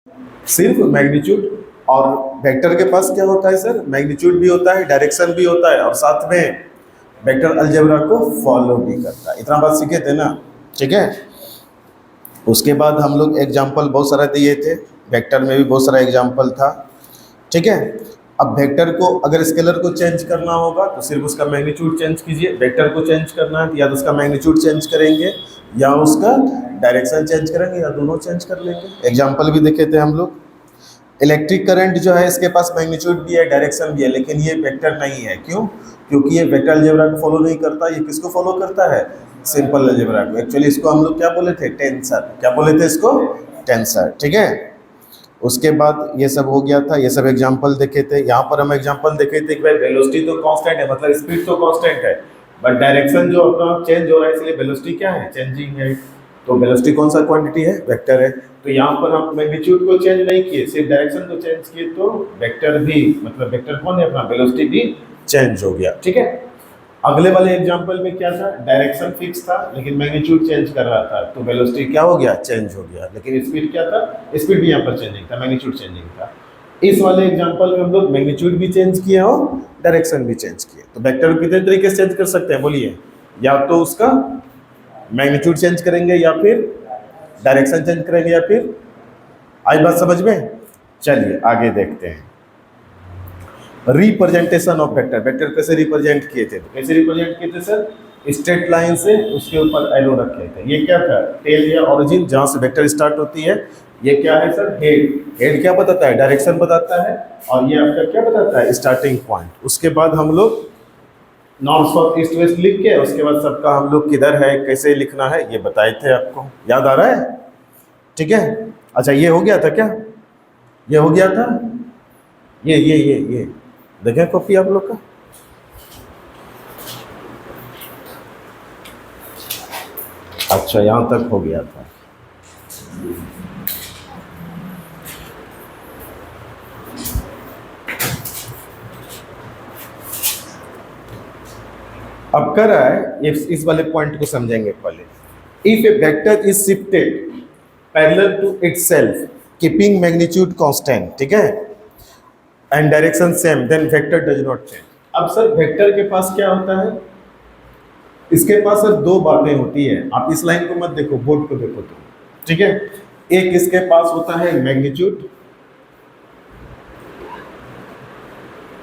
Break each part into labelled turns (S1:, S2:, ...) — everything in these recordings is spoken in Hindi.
S1: सिर्फ मैग्नीट्यूड। और वेक्टर के पास क्या होता है सर, मैग्नीट्यूड भी होता है, डायरेक्शन भी होता है, और साथ में वेक्टर अलजेब्रा को फॉलो भी करता है। इतना बात सीखे थे ना, ठीक है। उसके बाद हम लोग एग्जाम्पल बहुत सारा दिए थे, वेक्टर में भी बहुत सारा एग्जाम्पल था, ठीक है। अब वेक्टर को अगर स्केलर को चेंज करना होगा तो सिर्फ उसका मैग्नीट्यूड चेंज कीजिए। वेक्टर को चेंज करना है तो या तो उसका मैग्नीट्यूड चेंज करेंगे या उसका डायरेक्शन चेंज करेंगे या दोनों चेंज कर लेंगे। एग्जाम्पल भी देखे थे हम लोग। इलेक्ट्रिक करंट जो है इसके पास मैग्नीट्यूड भी है, डायरेक्शन भी है, लेकिन ये वेक्टर नहीं है। क्यों? क्योंकि ये वेक्टर अलजेब्रा को फॉलो नहीं करता। ये किसको फॉलो करता है? सिंपल अलजेब्रा को। एक्चुअली इसको हम लोग क्या बोले थे? टेंसर। क्या बोले थे इसको? टेंसर, ठीक है। उसके बाद ये सब हो गया था, ये सब एग्जाम्पल देखे थे। यहाँ पर हम एग्जाम्पल देखे थे कि भाई वेलोसिटी तो कांस्टेंट है, मतलब स्पीड तो कांस्टेंट है, बट डायरेक्शन जो अपना चेंज हो रहा है, इसलिए वेलोसिटी क्या है? चेंजिंग है। तो वेलोसिटी कौन सा क्वांटिटी है? वेक्टर है। तो यहाँ पर हम मैग्नीट्यूड को चेंज नहीं किए, सिर्फ डायरेक्शन को चेंज किए, तो वेक्टर भी, मतलब वेक्टर कौन है अपना? वेलोसिटी भी चेंज हो गया, ठीक है। अगले वाले एग्जांपल में क्या था? डायरेक्शन फिक्स था लेकिन मैग्नीट्यूड चेंज कर रहा था, तो वेलोसिटी क्या हो गया? चेंज हो गया। लेकिन स्पीड क्या था? स्पीड भी यहाँ पर चेंजिंग था, मैग्नीट्यूड चेंजिंग था। इस वाले एग्जांपल में हम लोग मैग्नीट्यूड भी चेंज किए और डायरेक्शन भी चेंज किए। तो वेक्टर को कितने तरीके से चेंज कर सकते हैं बोलिए? या तो उसका मैग्नीट्यूड चेंज करेंगे, या फिर डायरेक्शन चेंज करेंगे, या फिर, आई बात समझ में? चलिए आगे देखते हैं। Representation of vector. वेक्टर कैसे रिप्रेजेंट किए थे? कैसे रिप्रेजेंट किए थे सर? स्ट्रेट लाइन से उसके ऊपर एरो रखे थे। ये क्या था? टेल या ओरिजिन, जहां से वेक्टर स्टार्ट होती है। ये क्या है सर? हेड। हेड क्या बताता है? डायरेक्शन बताता है। और ये आपका क्या बताता है? Starting point. उसके बाद हम लोग नॉर्थ साउथ ईस्ट वेस्ट लिख के, उसके बाद सबका हम लोग किधर है, कैसे लिखना है, ये बताए थे। आपको याद आ रहा है? ठीक है। अच्छा, ये हो गया था क्या? ये हो गया था। ये देखें कॉपी आप लोग का। अच्छा, यहां तक हो गया था। अब कर रहा है, इस वाले पॉइंट को समझेंगे पहले। If a vector is shifted parallel to itself keeping magnitude constant, ठीक है, and direction same, then vector does not change. अब सर वेक्टर के पास क्या होता है? इसके पास सर दो बातें होती है। आप इस लाइन को मत देखो, बोर्ड को देखो तो, ठीक है। एक इसके पास होता है मैग्नीट्यूड,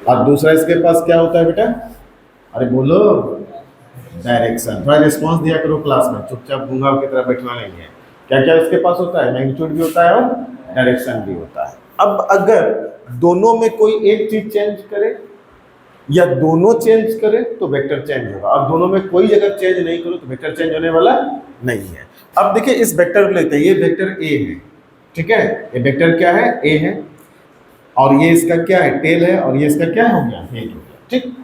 S1: और दूसरा इसके पास क्या होता है बेटा? अरे बोलो, डायरेक्शन। थोड़ा रिस्पॉन्स दिया करो क्लास में, चुपचाप गूंगा की तरह बैठना नहीं है। क्या क्या इसके पास होता है? मैग्नीट्यूड भी होता है और डायरेक्शन भी होता है। अब अगर दोनों में कोई एक चीज चेंज करे या दोनों चेंज करे तो वेक्टर चेंज होगा, और दोनों में कोई अगर चेंज नहीं करो तो वेक्टर चेंज होने वाला नहीं है। अब देखिए इस वेक्टर को लेते हैं, ये वेक्टर ए है, ठीक है। ये वेक्टर क्या है? ए है। और ये इसका क्या है? टेल है। और ये इसका क्या हो गया? हेड हो गया, ठीक।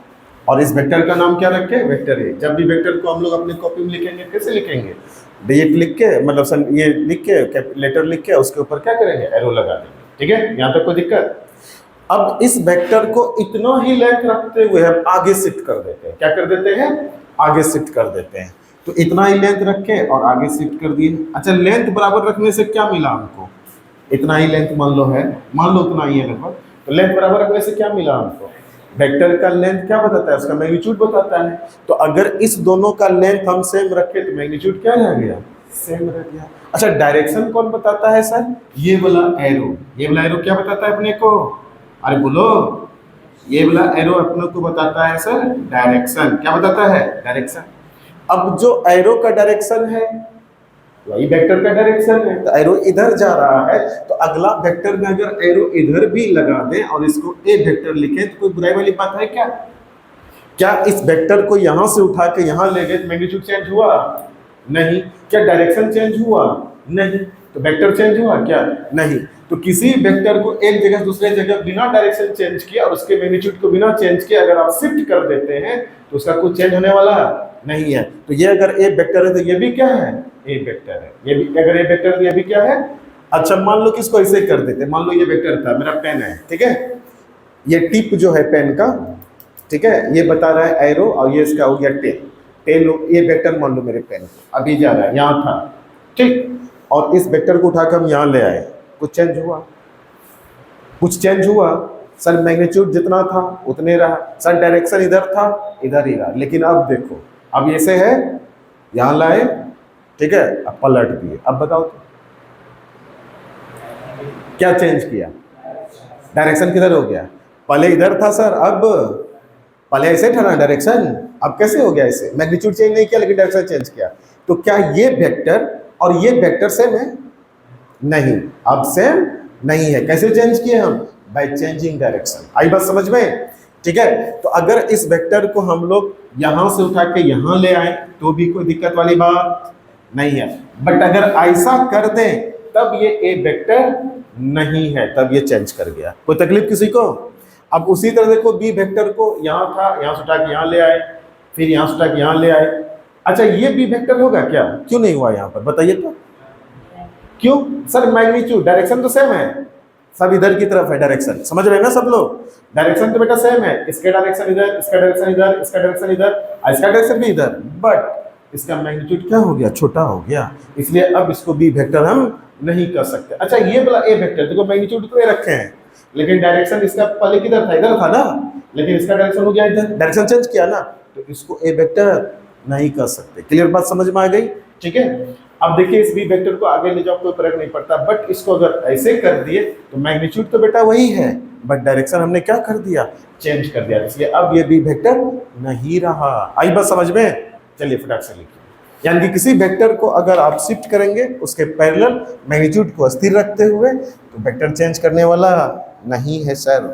S1: और इस वेक्टर का नाम क्या रखे? Vector A. जब भी वेक्टर को हम लोग अपने कॉपी में लिखेंगे, कैसे लिखेंगे? डिजिट लिख के, मतलब ये लिख के, लेटर लिख के, उसके ऊपर क्या करेंगे? एरो लगा देंगे, ठीक है। यहाँ तक कोई दिक्कत? अब इस वेक्टर को इतना ही लेंथ रखते हुए हम आगे शिफ्ट कर देते हैं। क्या कर देते हैं? आगे शिफ्ट कर देते हैं। तो इतना ही लेंथ रखे और आगे शिफ्ट कर दिए। अच्छा, लेंथ बराबर रखने से क्या मिला हमको? इतना ही लेंथ मान लो है, मान लो उतना ही है लगभग, तो लेंथ बराबर रखने से क्या मिला हमको? वेक्टर का लेंथ क्या बताता है? उसका मैग्नीट्यूड बताता है। तो अगर इस दोनों का लेंथ हम सेम रखे तो मैग्नीट्यूड क्या रह गया? सेम रह गया। अच्छा, डायरेक्शन कौन बताता है सर? ये वाला एरो। ये वाला एरो क्या बताता है अपने को? अरे बोलो, ये वाला एरो अपने को बताता है सर डायरेक्शन। क्या बताता है? डायरेक्शन। अब जो एरो का डायरेक्शन है वही वेक्टर का डायरेक्शन है, तो एरो इधर जा रहा है, तो अगला वेक्टर में अगर एरो इधर भी लगा दें और इसको ए वेक्टर लिखें तो कोई बुराई वाली बात है क्या? क्या इस वेक्टर को यहां से उठा के यहां ले गए तो मैग्नीट्यूड चेंज हुआ? नहीं। क्या डायरेक्शन चेंज हुआ? नहीं। तो वेक्टर चेंज हुआ क्या? नहीं। तो किसी वेक्टर को एक जगह से दूसरे जगह बिना डायरेक्शन चेंज किए और उसके मैग्नीट्यूड को बिना चेंज किए अगर आप शिफ्ट कर देते हैं तो उसका कुछ चेंज होने वाला नहीं है। तो ये अगर ए वेक्टर है तो ये भी क्या है? ए वेक्टर है। ये भी अगर ए वेक्टर है तो ये भी क्या है? अच्छा, मान लो कि इसको ऐसे कर देते, मान लो ये वेक्टर था, मेरा पेन है, ठीक है। ये टिप जो है पेन का, ठीक है, ये बता रहा है एरो, और ये इसका हो गया टेल। टेल ये वेक्टर मान लो मेरे पेन को अभी जा रहा है, यहाँ था, ठीक। और इस वेक्टर को उठाकर हम यहाँ ले आए, कुछ चेंज हुआ? कुछ चेंज हुआ? सर मैग्नीट्यूड जितना था उतने रहा, सर डायरेक्शन इधर था इधर ही रहा, लेकिन अब देखो, अब ऐसे है, यहां लाए, ठीक है, अब पलट दिए, अब बताओ तो क्या चेंज किया? डायरेक्शन किधर हो गया? पहले इधर था सर, अब पहले ऐसे था ना डायरेक्शन, अब कैसे हो गया ऐसे? मैग्नीट्यूड चेंज नहीं किया लेकिन डायरेक्शन चेंज किया। तो क्या ये वेक्टर और ये वेक्टर सेम है? नहीं, अब सेम नहीं है। कैसे चेंज किए हम? By changing direction. आई बात समझ में? ठीक है, तो अगर इस वेक्टर को हम लोग यहां से उठा के यहां ले आए तो भी कोई दिक्कत वाली बात नहीं है, बट अगर ऐसा कर दें तब ये ए वेक्टर नहीं है, तब ये चेंज कर गया। कोई तकलीफ किसी को? अब उसी तरह देखो, बी वेक्टर को यहां था, यहां से उठा के यहां ले आए, फिर यहां से उठा के यहां ले आए। अच्छा, ये बी वेक्टर होगा क्या? क्यों नहीं हुआ यहां पर, बताइए तो क्यों? सर मैग्नीट्यूड, डायरेक्शन तो सेम है, सब इधर की तरफ है डायरेक्शन, समझ रहे हैं ना सब लोग? डायरेक्शन तो बेटा सेम है, इसके डायरेक्शन इधर, इसका डायरेक्शन इधर, इसका डायरेक्शन इधर, इसका डायरेक्शन भी इधर, बट इसका मैग्नीट्यूड क्या हो गया? छोटा हो गया, इसलिए अब इसको बी वेक्टर हम नहीं कर सकते। अच्छा, ये वाला ए वेक्टर देखो, मैग्नीट्यूड तो ये रखे हैं, लेकिन डायरेक्शन इसका पहले किधर था? इधर था ना, लेकिन इसका डायरेक्शन हो गया इधर, डायरेक्शन चेंज किया ना, तो इसको ए वेक्टर नहीं कर सकते। क्लियर बात समझ में आ गई? ठीक है, अब देखिए इस बी वेक्टर को आगे ले जाओ कोई फर्क नहीं पड़ता, बट इसको अगर ऐसे कर दिए तो मैग्नीट्यूड तो बेटा वही है, बट डायरेक्शन हमने क्या कर दिया? चेंज कर दिया, इसलिए अब ये बी वेक्टर नहीं रहा। आई बात समझ में? चलिए फटाक से लिखिए, यानी कि किसी वेक्टर को अगर आप शिफ्ट करेंगे उसके पैरेलल मैग्नीट्यूड को स्थिर रखते हुए तो वेक्टर चेंज करने वाला नहीं है सर।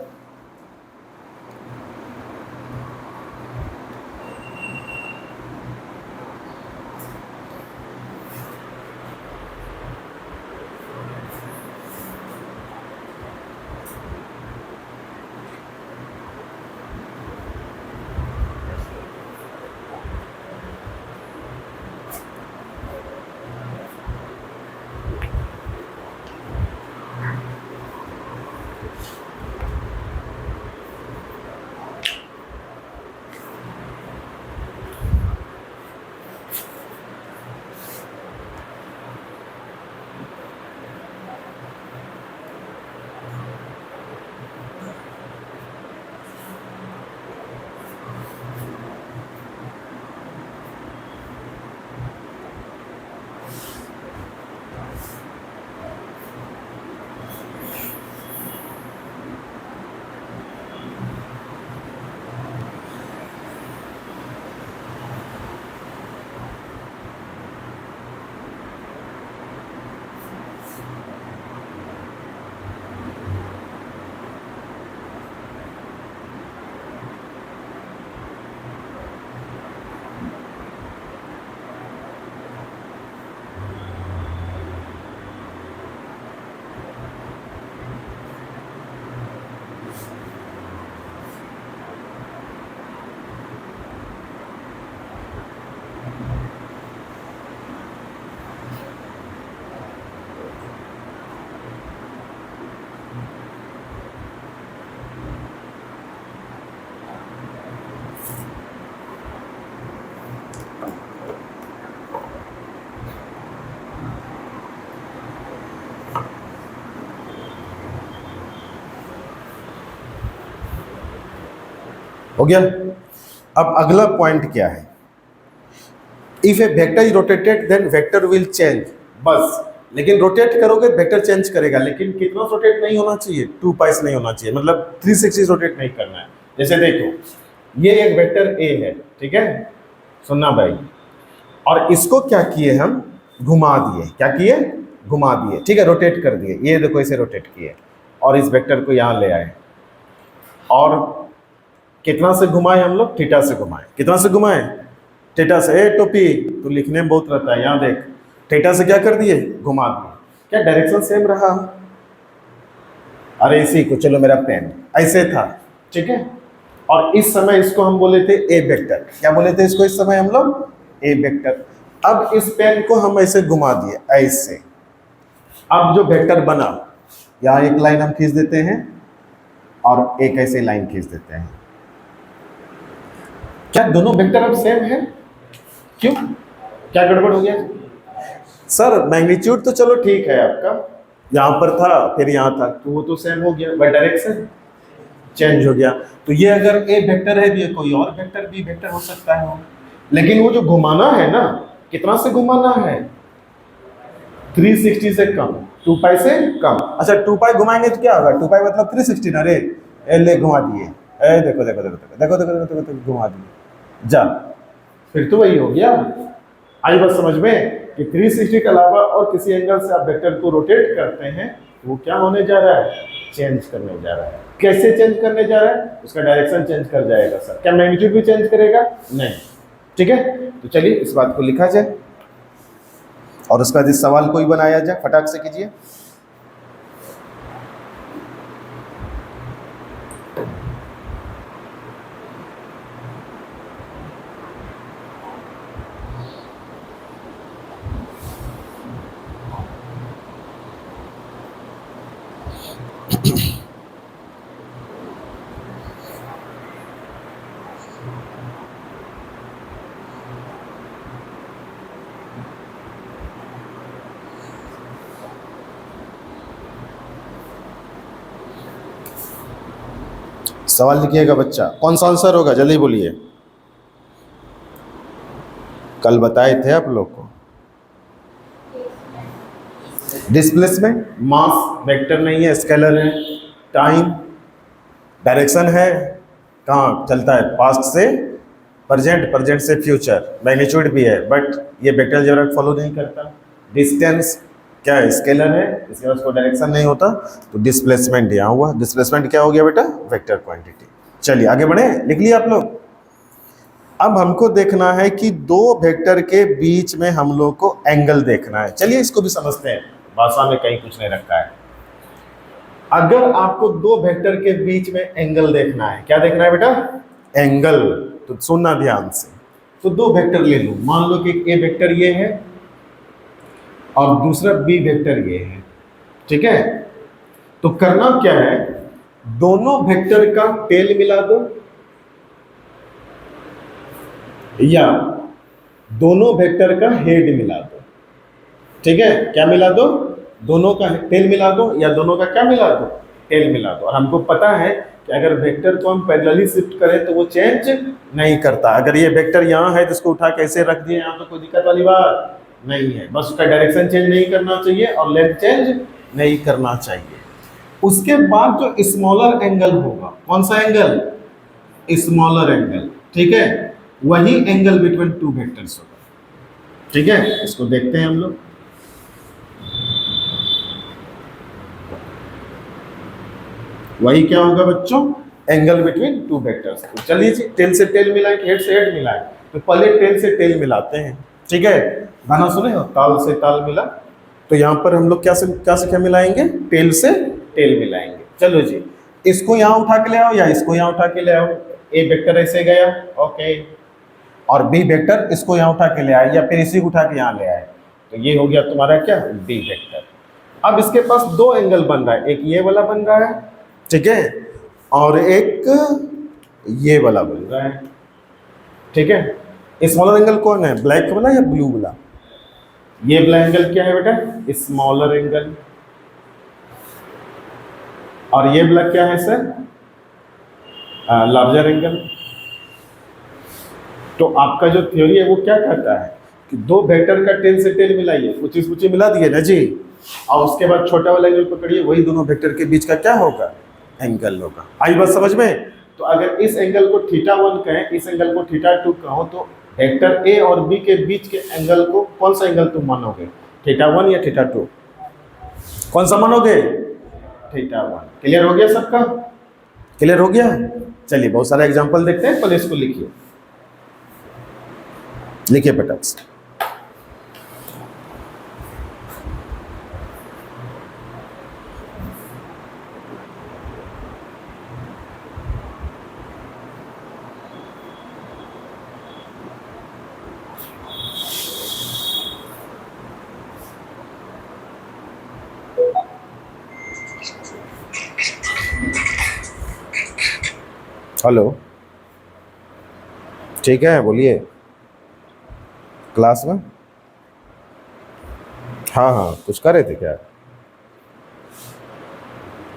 S1: हो गया? अब अगला पॉइंट क्या है? If a vector is rotated then vector will change, बस। लेकिन रोटेट करोगे वेक्टर चेंज करेगा, लेकिन कितना रोटेट नहीं होना चाहिए? 2 पाइस नहीं होना चाहिए, मतलब 360 रोटेट नहीं करना है। जैसे देखो, ये एक वेक्टर ए है, ठीक है, सुनना भाई, और इसको क्या किए हम? घुमा दिए। क्या किए? घुमा दिए, ठीक है, रोटेट कर दिए। ये देखो इसे रोटेट किए और इस वेक्टर को यहाँ ले आए, और कितना से घुमाए हम लोग? थीटा से घुमाए। कितना से घुमाए? थीटा से। ए टोपी तो लिखने में बहुत रहता है, यहाँ देख, थीटा से क्या कर दिए? घुमा दिए। क्या डायरेक्शन सेम रहा? अरे इसी को, चलो मेरा पेन ऐसे था, ठीक है, और इस समय इसको हम बोले थे ए वेक्टर। क्या बोले थे इसको इस समय हम लोग? ए वेक्टर। अब इस पेन को हम ऐसे घुमा दिए, ऐसे। अब जो वेक्टर बना, यहाँ एक लाइन हम खींच देते हैं और एक ऐसे लाइन खींच देते हैं। क्या दोनों वेक्टर अब सेम है? क्यों? क्या गड़बड़ हो गया? सर मैग्नीट्यूड तो चलो ठीक है आपका, यहाँ पर था फिर यहाँ था, तो वो तो सेम हो गया, बट डायरेक्शन चेंज हो गया। तो ये अगर ए वेक्टर है तो ये कोई और वेक्टर बी वेक्टर हो सकता है। लेकिन वो जो घुमाना है ना, कितना से घुमाना है, 360 से कम, 2 पाई से कम। अच्छा 2 पाई घुमाएंगे तो क्या होगा, 2 पाई मतलब 360 ना रे, ए ले घुमा दिए, ए देखो देखो देखो देखो देखो देखो देखो देखो घुमा दिए, जा, फिर तो वही हो गया। आई बात समझ में कि 360 के अलावा और किसी एंगल से आप वेक्टर को रोटेट करते हैं, वो क्या होने जा रहा है, चेंज करने जा रहा है। कैसे चेंज करने जा रहा है, उसका डायरेक्शन चेंज कर जाएगा सर। क्या मैग्नीट्यूड भी चेंज करेगा, नहीं। ठीक है, तो चलिए इस बात को लिखा जाए और उसका जिस सवाल कोई बनाया जाए, फटाक से कीजिए। सवाल लिखिएगा बच्चा, कौन सा आंसर होगा, जल्दी बोलिए। कल बताए थे आप लोग को, डिस्प्लेसमेंट, मास वेक्टर नहीं है, स्केलर है। टाइम, डायरेक्शन है, कहाँ चलता है, पास्ट से प्रेजेंट, प्रेजेंट से फ्यूचर। मैग्नीट्यूड भी है बट ये वेक्टर अलजेब्रा फॉलो नहीं करता। डिस्टेंस क्या है, स्केलर है, इसके पास कोई डायरेक्शन नहीं होता, तो डिस्प्लेसमेंट यहाँ हुआ। डिस्प्लेसमेंट क्या हो गया बेटा, वेक्टर क्वांटिटी। चलिए आगे बढ़े, लिख लिया आप लोग। अब हमको देखना है कि दो वेक्टर के बीच में हम लोग को एंगल देखना है। चलिए इसको भी समझते हैं, भाषा में कहीं कुछ नहीं रखा है। अगर आपको दो वेक्टर के बीच में एंगल देखना है, क्या देखना है बेटा, एंगल, तो सुनना ध्यान से। तो दो वेक्टर ले लो, मान लो कि ए वेक्टर ये है और दूसरा बी वेक्टर ये है, ठीक है। तो करना क्या है, दोनों वेक्टर का टेल मिला दो या दोनों वेक्टर का हेड मिला दो, ठीक है। क्या मिला दो, दोनों का टेल मिला दो या दोनों का क्या मिला दो, टेल मिला दो। और हमको पता है कि अगर वेक्टर को हम पैरेलली शिफ्ट करें तो वो चेंज नहीं करता। अगर ये वेक्टर यहाँ है तो इसको उठा के ऐसे रख दिए यहाँ, तो कोई दिक्कत वाली बात नहीं है। बस उसका डायरेक्शन चेंज नहीं करना चाहिए और लेंथ चेंज नहीं करना चाहिए। उसके बाद जो स्मॉलर एंगल होगा, कौन सा एंगल, स्मॉलर एंगल, ठीक है, वही एंगल बिटवीन टू वेक्टर्स होगा, ठीक है। इसको देखते हैं हम लोग। वही क्या होगा बच्चों, एंगल बिटवीन टू वेक्टर्स। तो चलिए जी, टेल से टेल मिलाए, हेड से हेड मिलाए, तो पहले टेल से टेल मिलाते हैं, ठीक है। गाना सुने हो, ताल से ताल मिला, तो यहाँ पर हम लोग क्या से क्या मिलाएंगे, टेल से टेल मिलाएंगे। चलो जी, इसको यहाँ उठा के ले आओ या इसको यहाँ उठा के ले आओ। ए वेक्टर ऐसे गया, ओके, और बी वेक्टर इसको यहाँ उठा के ले आए या फिर इसी को उठा के यहाँ ले आए, तो ये हो गया तुम्हारा क्या, बी वेक्टर। अब इसके पास दो एंगल बन रहा है, एक ये वाला बन रहा है, ठीक है, और एक ये वाला बन रहा है, ठीक है। स्मॉलर एंगल कौन है, ब्लैक वाला या ब्लू वाला, ये वाला एंगल क्या है बेटा, स्मॉलर एंगल, और ये वाला क्या है सर, लार्जर एंगल। तो आपका जो थ्योरी है वो क्या कहता है कि दो वेक्टर का टेल से टेल मिलाइए, कुछ मिला दिए ना जी, और उसके बाद छोटा वाला एंगल पकड़िए, वही दोनों वेक्टर के बीच का क्या होगा, एंगल होगा। आई बात समझ में। तो अगर इस एंगल को θ1 कहें, इस एंगल को θ2 कहो, तो वेक्टर ए और बी के बीच के एंगल को कौन सा एंगल तुम मानोगे, θ1 या θ2, कौन सा मानोगे, θ1। क्लियर हो गया सबका, क्लियर हो गया। चलिए बहुत सारा एग्जांपल देखते हैं, पहले इसको लिखिए, लिखिए बेटा। हेलो, ठीक है, बोलिए। क्लास में, हाँ हाँ, कुछ कर रहे थे क्या,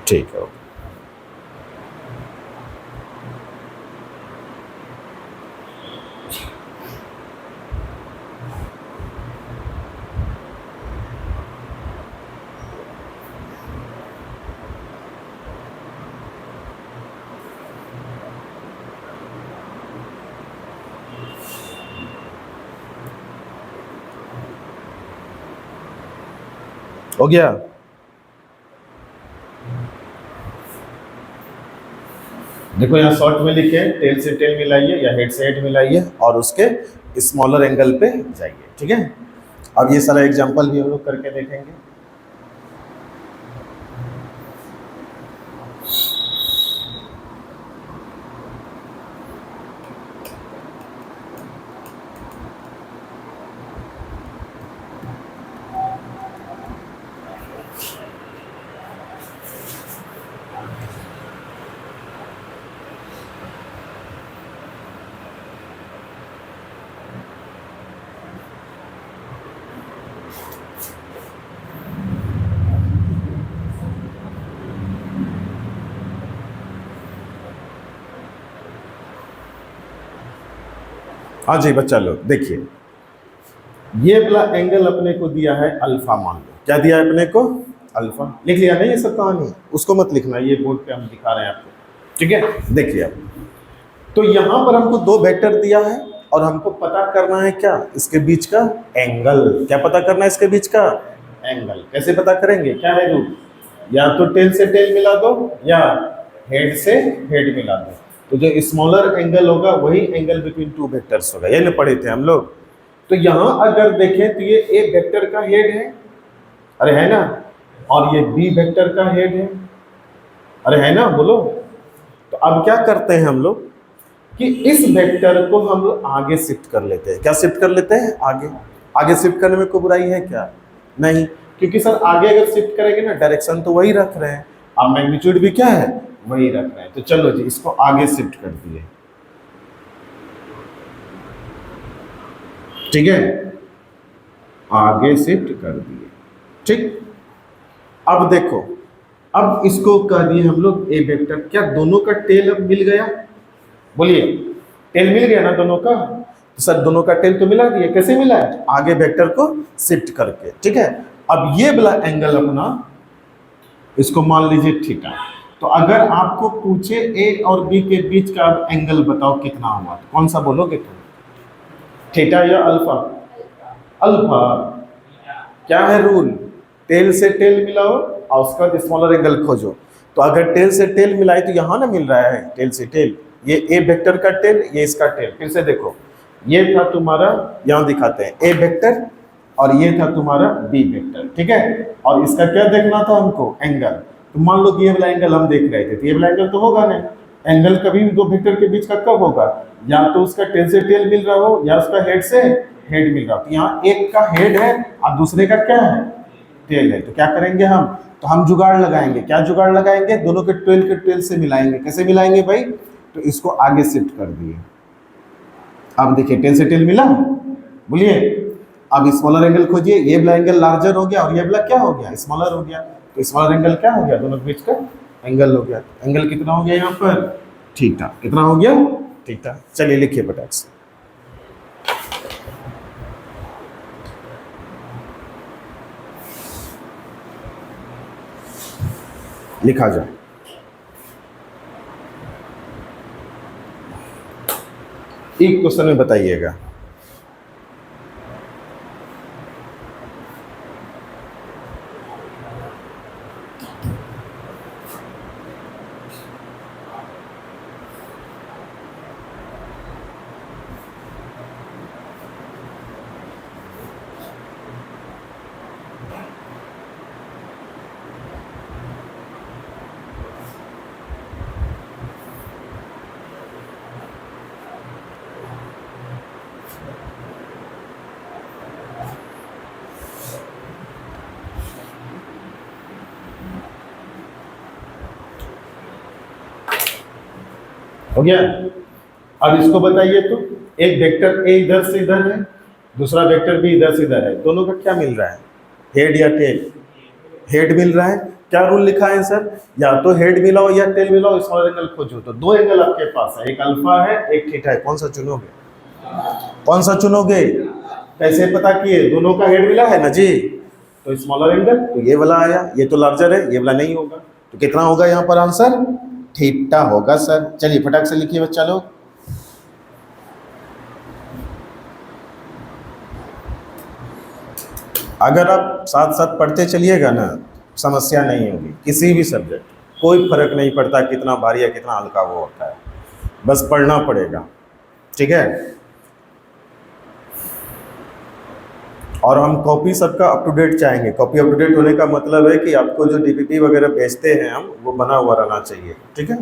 S1: ठीक है। हो गया। देखो यहाँ शॉर्ट में लिखे टेल से टेल मिलाइए या हेड से हेड मिलाइए और उसके स्मॉलर एंगल पे जाइए, ठीक है। अब ये सारा एग्जांपल भी हम लोग करके देखेंगे। हाँ जी बच्चा लोग देखिए, ये वाला एंगल अपने को दिया है अल्फा, मान लो क्या दिया है अपने को, अल्फा। लिख लिया नहीं ये सब कहानी, उसको मत लिखना, ये बोर्ड पे हम दिखा रहे हैं आपको, ठीक है। देखिए अब तो यहाँ पर हमको दो वेक्टर दिया है और हमको पता करना है क्या, इसके बीच का एंगल। क्या पता करना है इसके बीच का एंगल। कैसे पता करेंगे, क्या है रूल, या तो टेल से टेल मिला दो या हेड से हेड मिला दो, तो जो स्मॉलर एंगल होगा वही एंगल बिटवीन टू वेक्टर्स होगा। ये ना पढ़े थे हम लोग। तो यहाँ अगर देखें तो ये ए वेक्टर का हेड है, अरे है ना, और ये बी वेक्टर का हेड है, अरे है ना, बोलो। तो अब क्या करते हैं हम लोग कि इस वेक्टर को हम लोग आगे शिफ्ट कर लेते हैं। क्या शिफ्ट कर लेते हैं, आगे। आगे शिफ्ट करने में कोई बुराई है क्या, नहीं, क्योंकि सर आगे अगर शिफ्ट करेंगे ना डायरेक्शन तो वही रख रहे हैं, अब मैग्नीट्यूड भी क्या है वही रख रहे हैं। तो चलो जी इसको आगे शिफ्ट कर दिए, ठीक है, आगे शिफ्ट कर दिए, ठीक। अब देखो, अब इसको कह दिए हम लोग ए वेक्टर। क्या दोनों का टेल अब मिल गया, बोलिए, टेल मिल गया ना दोनों का। तो सर दोनों का टेल तो मिला दिया, कैसे मिला है, आगे वेक्टर को शिफ्ट करके, ठीक है। अब ये वाला एंगल अपना, इसको मान लीजिए थीटा। तो अगर आपको पूछे ए और बी के बीच का एंगल बताओ कितना हुआ, तो कौन सा बोलोगे तुम, थीटा या अल्फा, अल्फा। क्या है रूल, टेल से टेल मिलाओ और उसका स्मॉलर एंगल खोजो। तो अगर टेल से टेल मिलाए तो यहाँ ना मिल रहा है टेल से टेल, ये ए वेक्टर का टेल, ये इसका टेल। फिर से देखो, ये था तुम्हारा, यहाँ दिखाते हैं ए वेक्टर और ये था तुम्हारा बी वेक्टर, ठीक है। और इसका क्या देखना था हमको, एंगल। तो मान लो कि ये वाला एंगल हम देख रहे थे, तो ये वाला एंगल तो होगा नहीं। एंगल कभी भी दो वेक्टर के बीच का कब होगा, या तो उसका टेल से टेल मिल रहा हो या उसका हेड से हेड मिल रहा हो। तो यहाँ एक का हेड है और दूसरे का क्या है, टेल है। तो क्या करेंगे हम, तो हम जुगाड़ लगाएंगे। क्या जुगाड़ लगाएंगे, दोनों के टेल से मिलाएंगे। कैसे मिलाएंगे भाई, तो इसको आगे शिफ्ट कर दिए। अब देखिए टेल से टेल मिला, बोलिए। अब स्मॉलर एंगल खोजिए, ये वाला एंगल लार्जर हो गया और ये वाला क्या हो गया, स्मॉलर हो गया। तो स्मॉलर एंगल क्या हो गया, दोनों के बीच का एंगल हो गया। एंगल कितना हो गया यहाँ पर, थीटा। कितना हो गया, थीटा। चलिए लिखिए फटाक से, लिखा जाए। एक क्वेश्चन में बताइएगा, हो गया। अब इसको बताइए, तो एक वेक्टर ए इधर से इधर है, दूसरा वेक्टर भी इधर से इधर है, दोनों का क्या मिल रहा है, हेड या टेल, हेड मिल रहा है। क्या रूल लिखा है सर, या तो हेड मिलाओ या टेल मिलाओ, स्मॉलर एंगल खोजो। तो दो एंगल आपके पास है, एक अल्फा है एक थीटा है, कौन सा चुनोगे? कौन सा चुनोगे? कैसे पता किए? दोनों का हेड मिला है ना जी, तो स्मॉलर एंगल तो ये वाला आया, ये तो लार्जर है, ये वाला नहीं होगा, तो कितना होगा यहाँ पर आंसर? थीटा होगा सर। चलिए फटाक से लिखिए बच्चा लोग। अगर आप साथ साथ पढ़ते चलिएगा ना, समस्या नहीं होगी। किसी भी सब्जेक्ट कोई फर्क नहीं पड़ता कितना भारी या कितना हल्का वो होता है, बस पढ़ना पड़ेगा, ठीक है। और हम कॉपी सबका अप टू डेट चाहेंगे। कॉपी अप टू डेट होने का मतलब है कि आपको जो डीपीपी वगैरह भेजते हैं हम, वो बना हुआ रहना चाहिए, ठीक है,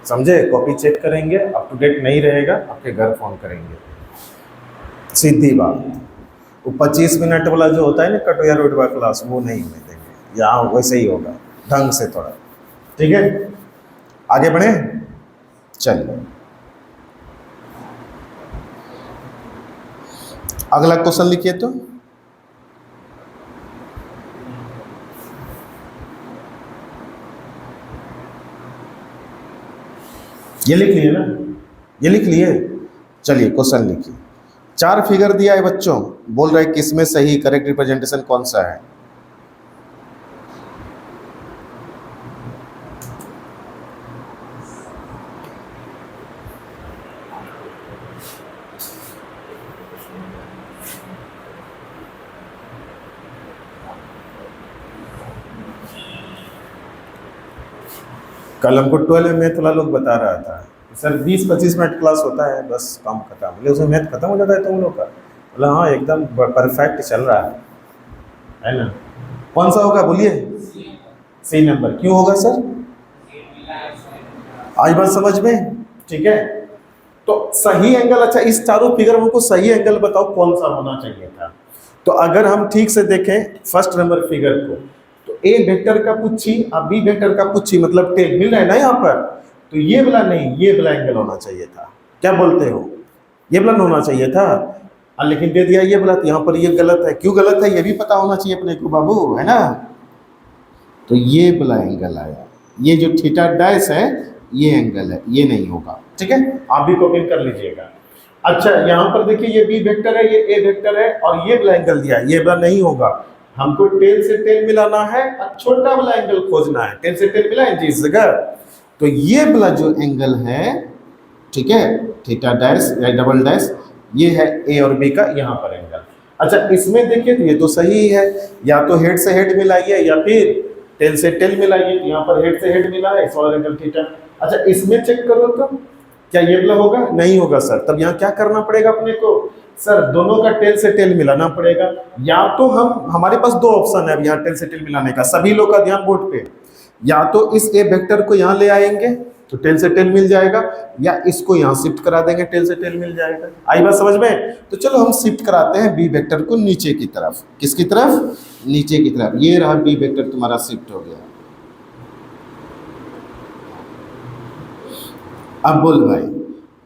S1: समझे। कॉपी चेक करेंगे, अप टू डेट नहीं रहेगा आपके घर फोन करेंगे, सीधी बात। वो 25 मिनट वाला जो होता है ना कटोया रोड वाला क्लास, वो नहीं होने देंगे, यहाँ वैसे ही होगा ढंग से थोड़ा, ठीक है। आगे बढ़े, चलिए अगला क्वेश्चन लिखिए। तो ये लिख लिए ना, ये लिख लिए। चलिए क्वेश्चन लिखिए। 4 फिगर दिया है बच्चों, बोल रहे हैं किसमें सही करेक्ट रिप्रेजेंटेशन कौन सा है? कल हमको 12 मैथ वाला लोग बता रहा था सर 20-25 मिनट क्लास होता है, बस काम खत्म, बोले उसमें मैथ खत्म हो जाता है तुम लोग का? बोला हाँ एकदम परफेक्ट चल रहा है ना। कौन सा होगा बोलिए? C number. क्यों होगा सर? आज बात समझ में, ठीक है। तो सही एंगल, अच्छा इस चारों फिगर में हमको सही एंगल बताओ कौन सा होना चाहिए था। तो अगर हम ठीक से देखें फर्स्ट नंबर फिगर को, तो ए वेक्टर का पुच्छी और बी वेक्टर का पुच्छी मतलब टेल मिल रहा है ना यहाँ पर, तो ये वाला नहीं, ये वाला एंगल होना चाहिए था। क्या बोलते हो? ये वाला होना चाहिए था, लेकिन दे दिया ये वाला, तो यहाँ पर ये गलत है। क्यों गलत है ये भी पता होना चाहिए अपने को बाबू, है ना। तो ये वाला एंगल आया, ये जो थीटा डैश है ये एंगल है, ये नहीं होगा, ठीक है। आप भी कॉपी कर लीजिएगा। अच्छा यहाँ पर देखिए ये बी वेक्टर है, ये ए वेक्टर है, और ये वाला एंगल दिया है, ये वाला नहीं होगा। हमको टेल से टेल मिलाना है और छोटा वाला एंगल खोजना है। टेल से टेल मिला है जी इस जगह, तो ये वाला जो एंगल है, ठीक है, थीटा डैश या डबल डैश, ये है ए और बी का यहाँ पर एंगल। अच्छा इसमें देखिए तो ये तो सही है, या तो हेड से हेड मिलाइए या फिर टेल से टेल मिलाइए, यहाँ पर हेड से हेड मिला है, स्मॉलर एंगल थीटा। अच्छा इसमें चेक करो तो क्या ये वाला होगा? नहीं होगा सर। तब यहाँ क्या करना पड़ेगा अपने को? सर दोनों का टेल से टेल मिलाना पड़ेगा। या तो हमारे पास 2 ऑप्शन है अब यहाँ टेल से टेल मिलाने का, सभी लोग का ध्यान बोर्ड पे। या तो इस ए वेक्टर को यहाँ ले आएंगे तो टेल से टेल मिल जाएगा, या इसको यहाँ शिफ्ट करा देंगे, टेल से टेल मिल जाएगा। आई बात समझ में? तो चलो हम शिफ्ट कराते हैं बी वेक्टर को नीचे की तरफ। किसकी तरफ? नीचे की तरफ। ये रहा बी वेक्टर तुम्हारा शिफ्ट हो गया। अब बोल भाई,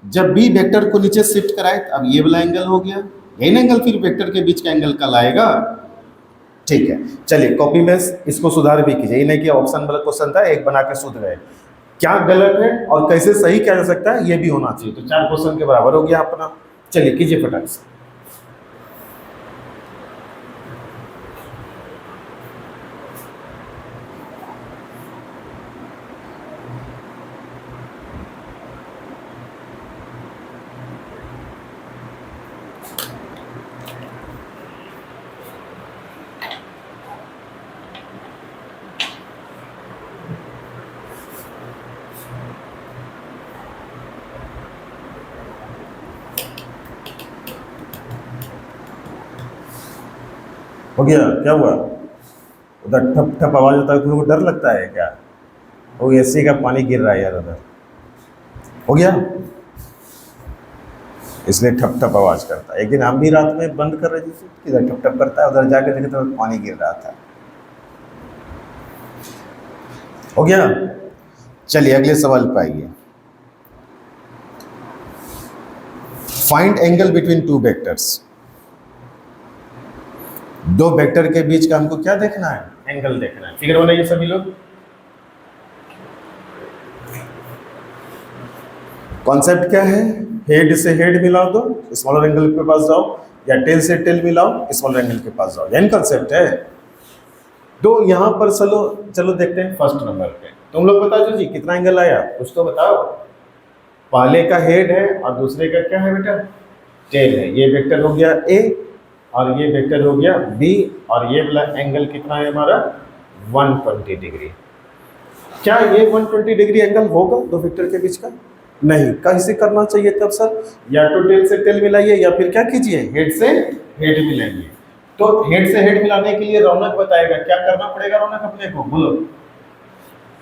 S1: जब बी वेक्टर को नीचे शिफ्ट कराए तो अब ये वाला एंगल हो गया, यही एंगल फिर वेक्टर के बीच का एंगल कल आएगा, ठीक है। चलिए कॉपी में इसको सुधार भी कीजिए, ये नहीं कि ऑप्शन वाला क्वेश्चन था एक बना के सुध गए। क्या गलत है और कैसे सही किया जा सकता है ये भी होना चाहिए। तो 4 क्वेश्चन के बराबर हो गया अपना। चलिए कीजिए फटाक से। हो गया? क्या हुआ? उधर ठप ठप आवाज होता है, तुमको डर लगता है क्या? वो एसी का पानी गिर रहा है यार उधर। हो गया? इसलिए ठप ठप आवाज करता है। एक दिन हम भी रात में बंद कर रहे थे, किधर ठप ठप करता है, उधर जाके देखे तो पानी गिर रहा था। हो गया? चलिए अगले सवाल पे आइए। Find angle between 2 vectors. 2 vector के बीच का हमको क्या देखना है? एंगल देखना है। फिगर बनाइए सभी लोग। कॉन्सेप्ट क्या है? हेड से हेड मिलाओ दो, स्मॉलर एंगल के पास जाओ, या टेल से टेल मिलाओ, स्मॉलर एंगल के पास जाओ, यही कॉन्सेप्ट है। तो यहाँ पर चलो देखते हैं फर्स्ट नंबर पे। तुम लोग बता दो जी कितना एंगल आया, कुछ तो बताओ। पहले का हेड है और दूसरे का क्या है बेटा? टेल है। ये वेक्टर हो गया ए और ये वेक्टर हो गया बी, और ये वाला एंगल कितना है हमारा? 120 डिग्री। क्या ये 120 डिग्री एंगल होगा दो वेक्टर के बीच का? नहीं। कैसे करना चाहिए तब सर? या तो टेल से टेल मिलाइए, या फिर क्या कीजिए, हेड से हेड मिलाइए। तो हेड से हेड मिलाने के लिए रौनक बताएगा क्या करना पड़ेगा। रौनक अपने को बोलो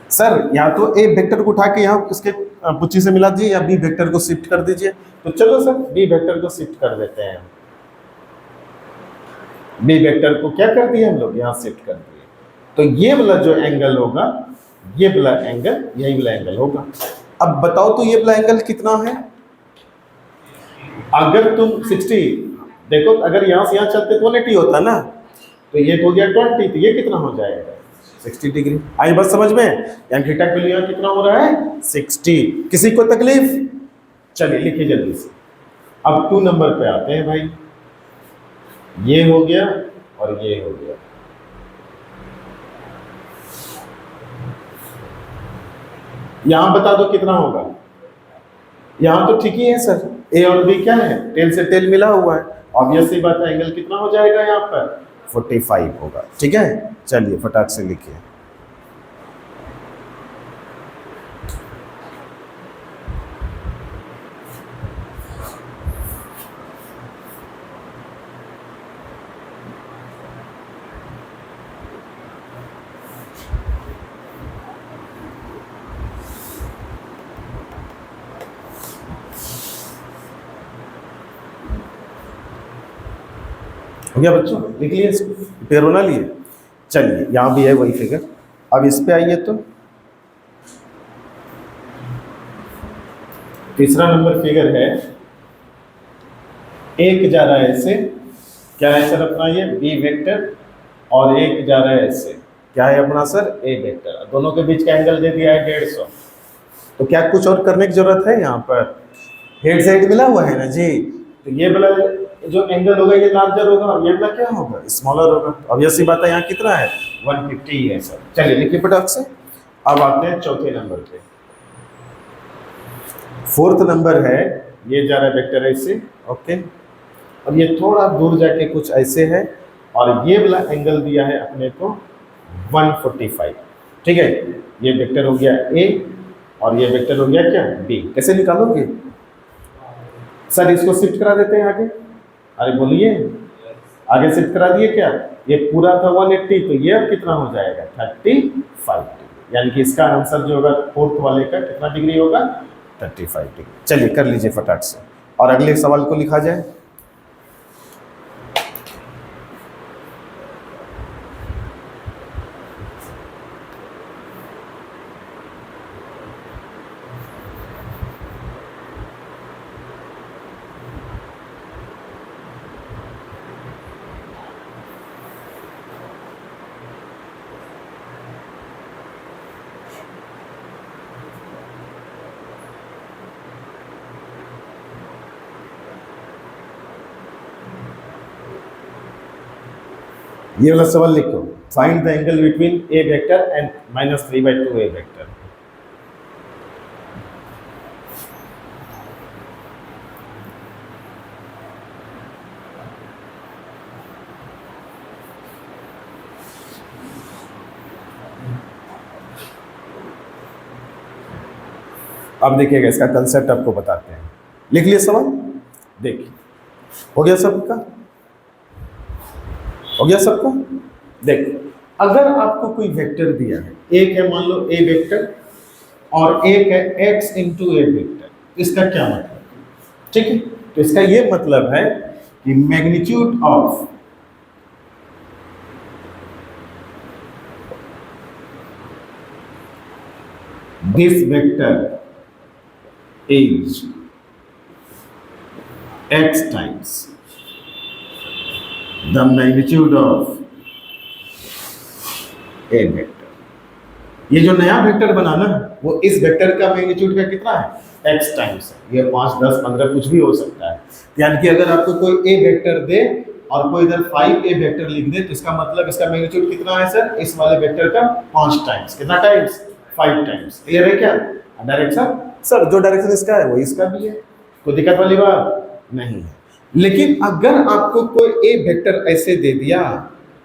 S1: सर, या तो ए वेक्टर को उठा के यहाँ इसके पुच्ची से मिला दीजिए, या बी वेक्टर को शिफ्ट कर दीजिए। तो चलो सर बी वेक्टर को शिफ्ट कर देते हैं। बी वेक्टर को क्या कर दिया हम लोग, यहाँ शिफ्ट कर दिए। तो ये वाला जो एंगल होगा, ये वाला एंगल, यही वाला एंगल होगा। अब बताओ तो ये वाला एंगल कितना है? अगर तुम 60 देखो, अगर यहाँ से यहाँ चलते तो 180 होता ना, तो ये हो गया 20, तो ये कितना हो जाएगा? 60 डिग्री। आई बात समझ में? यानी थीटा के लिए कितना हो रहा है? 60। किसी को तकलीफ? चलिए लिखिए जल्दी से। अब 2 नंबर पे आते हैं भाई। ये हो गया और ये हो गया। यहां बता दो कितना होगा। यहां तो ठीक ही है सर, ए और बी क्या है? टेल से टेल मिला हुआ है। ऑब्वियस सी बात है, एंगल कितना हो जाएगा यहाँ पर? 45 होगा। ठीक है, चलिए फटाक से लिखिए। हो गया बच्चों? लिख लिए? पेड़ बना लिए? चलिए यहाँ भी है वही फिगर। अब इस पे आइए तो तीसरा नंबर फिगर है। एक जा रहा है ऐसे, क्या है सर अपना? ये बी वेक्टर, और एक जा रहा है ऐसे, क्या है अपना सर? ए वेक्टर। दोनों के बीच का एंगल दे दिया है 150। तो क्या कुछ और करने की जरूरत है? यहाँ पर हेड से हेड मिला हुआ है ना जी, तो ये वाला जो एंगल होगा ये लार्जर होगा, और ये वाला क्या होगा? स्मॉलर होगा। अब ऐसी बात है, यहाँ कितना है? 150 है सर। चलिए लिखिए फटाक से। अब आते हैं चौथे नंबर पे। फोर्थ नंबर है, ये जा रहा है वेक्टर ऐसे, ओके, और ये थोड़ा दूर जाके कुछ ऐसे है, और ये वाला एंगल दिया है अपने को 145। ठीक है, ये वेक्टर हो गया ए और ये वेक्टर हो गया क्या? बी। कैसे निकालोगे सर? इसको शिफ्ट करा देते हैं आगे। अरे बोलिए, आगे शिफ्ट करा दिए क्या? ये पूरा था 180, तो ये अब कितना हो जाएगा? 35 डिग्री। यानी कि इसका आंसर जो होगा फोर्थ वाले का कितना डिग्री होगा? 35 डिग्री। चलिए कर लीजिए फटाक से, और अगले सवाल को लिखा जाए। ये वाला सवाल लिखो। Find the angle between A vector and -3/2 A vector. अब देखिएगा, इसका कंसेप्ट आपको बताते हैं। लिख लिए सवाल? देखिए, हो गया सबका? हो गया सबका? देखो, अगर आपको कोई वेक्टर दिया है, एक है मान लो ए वेक्टर और एक है x इंटू ए वेक्टर, इसका क्या मतलब? ठीक है, तो इसका ये मतलब है कि magnitude of this vector is x times the magnitude of A vector. ये जो नया वेक्टर बना ना, वो इस वेक्टर का मैग्नीट्यूड का कितना है, x टाइम्स है। ये 5, 10, 15 कुछ भी हो सकता है। यानी कि अगर आपको कोई ए वेक्टर दे और कोई इधर 5 ए वेक्टर लिख दे, तो इसका मतलब इसका मैग्नीट्यूड कितना है सर, इस वाले वेक्टर का 5 टाइम्स। कितना टाइम्स, 5 टाइम्स। क्लियर है क्या? डायरेक्शन सर जो डायरेक्शन इसका है वो इसका भी है, कोई दिक्कत वाली बात नहीं है। लेकिन अगर आपको कोई ए वेक्टर ऐसे दे दिया,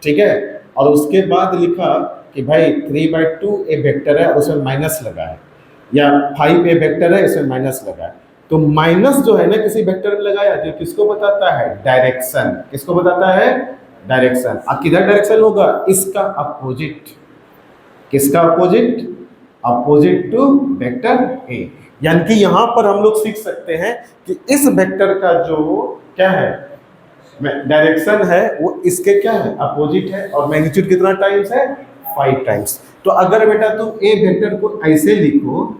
S1: ठीक है, और उसके बाद लिखा कि भाई 3/2 ए वेक्टर है और उसमें माइनस लगा है, या 5 ए वेक्टर है इसमें माइनस लगा है, तो माइनस जो है ना किसी वेक्टर में लगाया तो किसको बताता है, डायरेक्शन। किसको बताता है, डायरेक्शन। अब किधर डायरेक्शन होगा, इसका अपोजिट। किसका opposite, opposite to vector A. यानी कि यहां पर हम लोग सीख सकते हैं कि इस वेक्टर का जो क्या है, डायरेक्शन है, वो इसके क्या है, अपोजिट है, और मैग्नीट्यूड कितना टाइम्स है, 5 टाइम्स। तो अगर बेटा तुम ए वेक्टर को ऐसे लिखो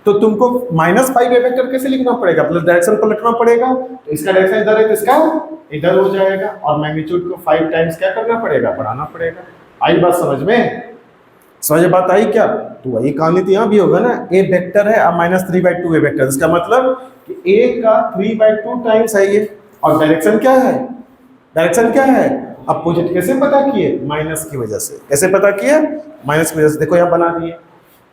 S1: तो तुमको -5 ए वेक्टर कैसे लिखना पड़ेगा, मतलब डायरेक्शन पलटना पड़ेगा। तो इसका डायरेक्शन इधर है तो इसका इधर हो जाएगा, और मैग्नीट्यूड को 5 टाइम्स क्या करना पड़ेगा, बढ़ाना पड़ेगा। आई बात समझ में, समझ बात आई क्या? तो वही कहानी तो यहाँ भी होगा ना, ए वेक्टर है और -3/2 ए वेक्टर, इसका मतलब कि ए का 3/2 टाइम्स है ये, और डायरेक्शन क्या है, डायरेक्शन क्या है, अपोजिट। कैसे पता किए, माइनस की वजह से। कैसे पता किए, माइनस की वजह से। देखो यहाँ बना दिए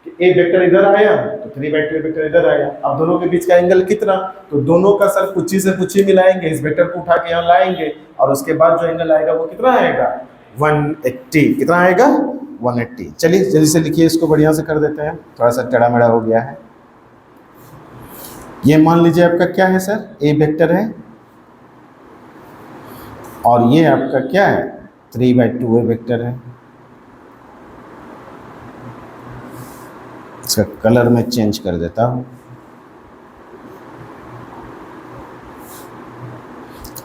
S1: कि ए वेक्टर इधर आया तो 3/2 वेक्टर इधर आया। अब दोनों के बीच का एंगल कितना, तो दोनों का सर कुची से कुची मिलाएंगे, इस वेक्टर को उठा के यहाँ लाएंगे, और उसके बाद जो एंगल आएगा वो कितना आएगा, 180। कितना आएगा, 180। चलिए जल्दी से लिखिए, इसको बढ़िया से कर देते हैं, थोड़ा सा टेढ़ा मेढ़ा हो गया है। ये मान लीजिए आपका क्या है सर, ए वेक्टर है, और ये आपका क्या है, 3/2 ए वेक्टर है। इसका कलर मैं चेंज कर देता हूं।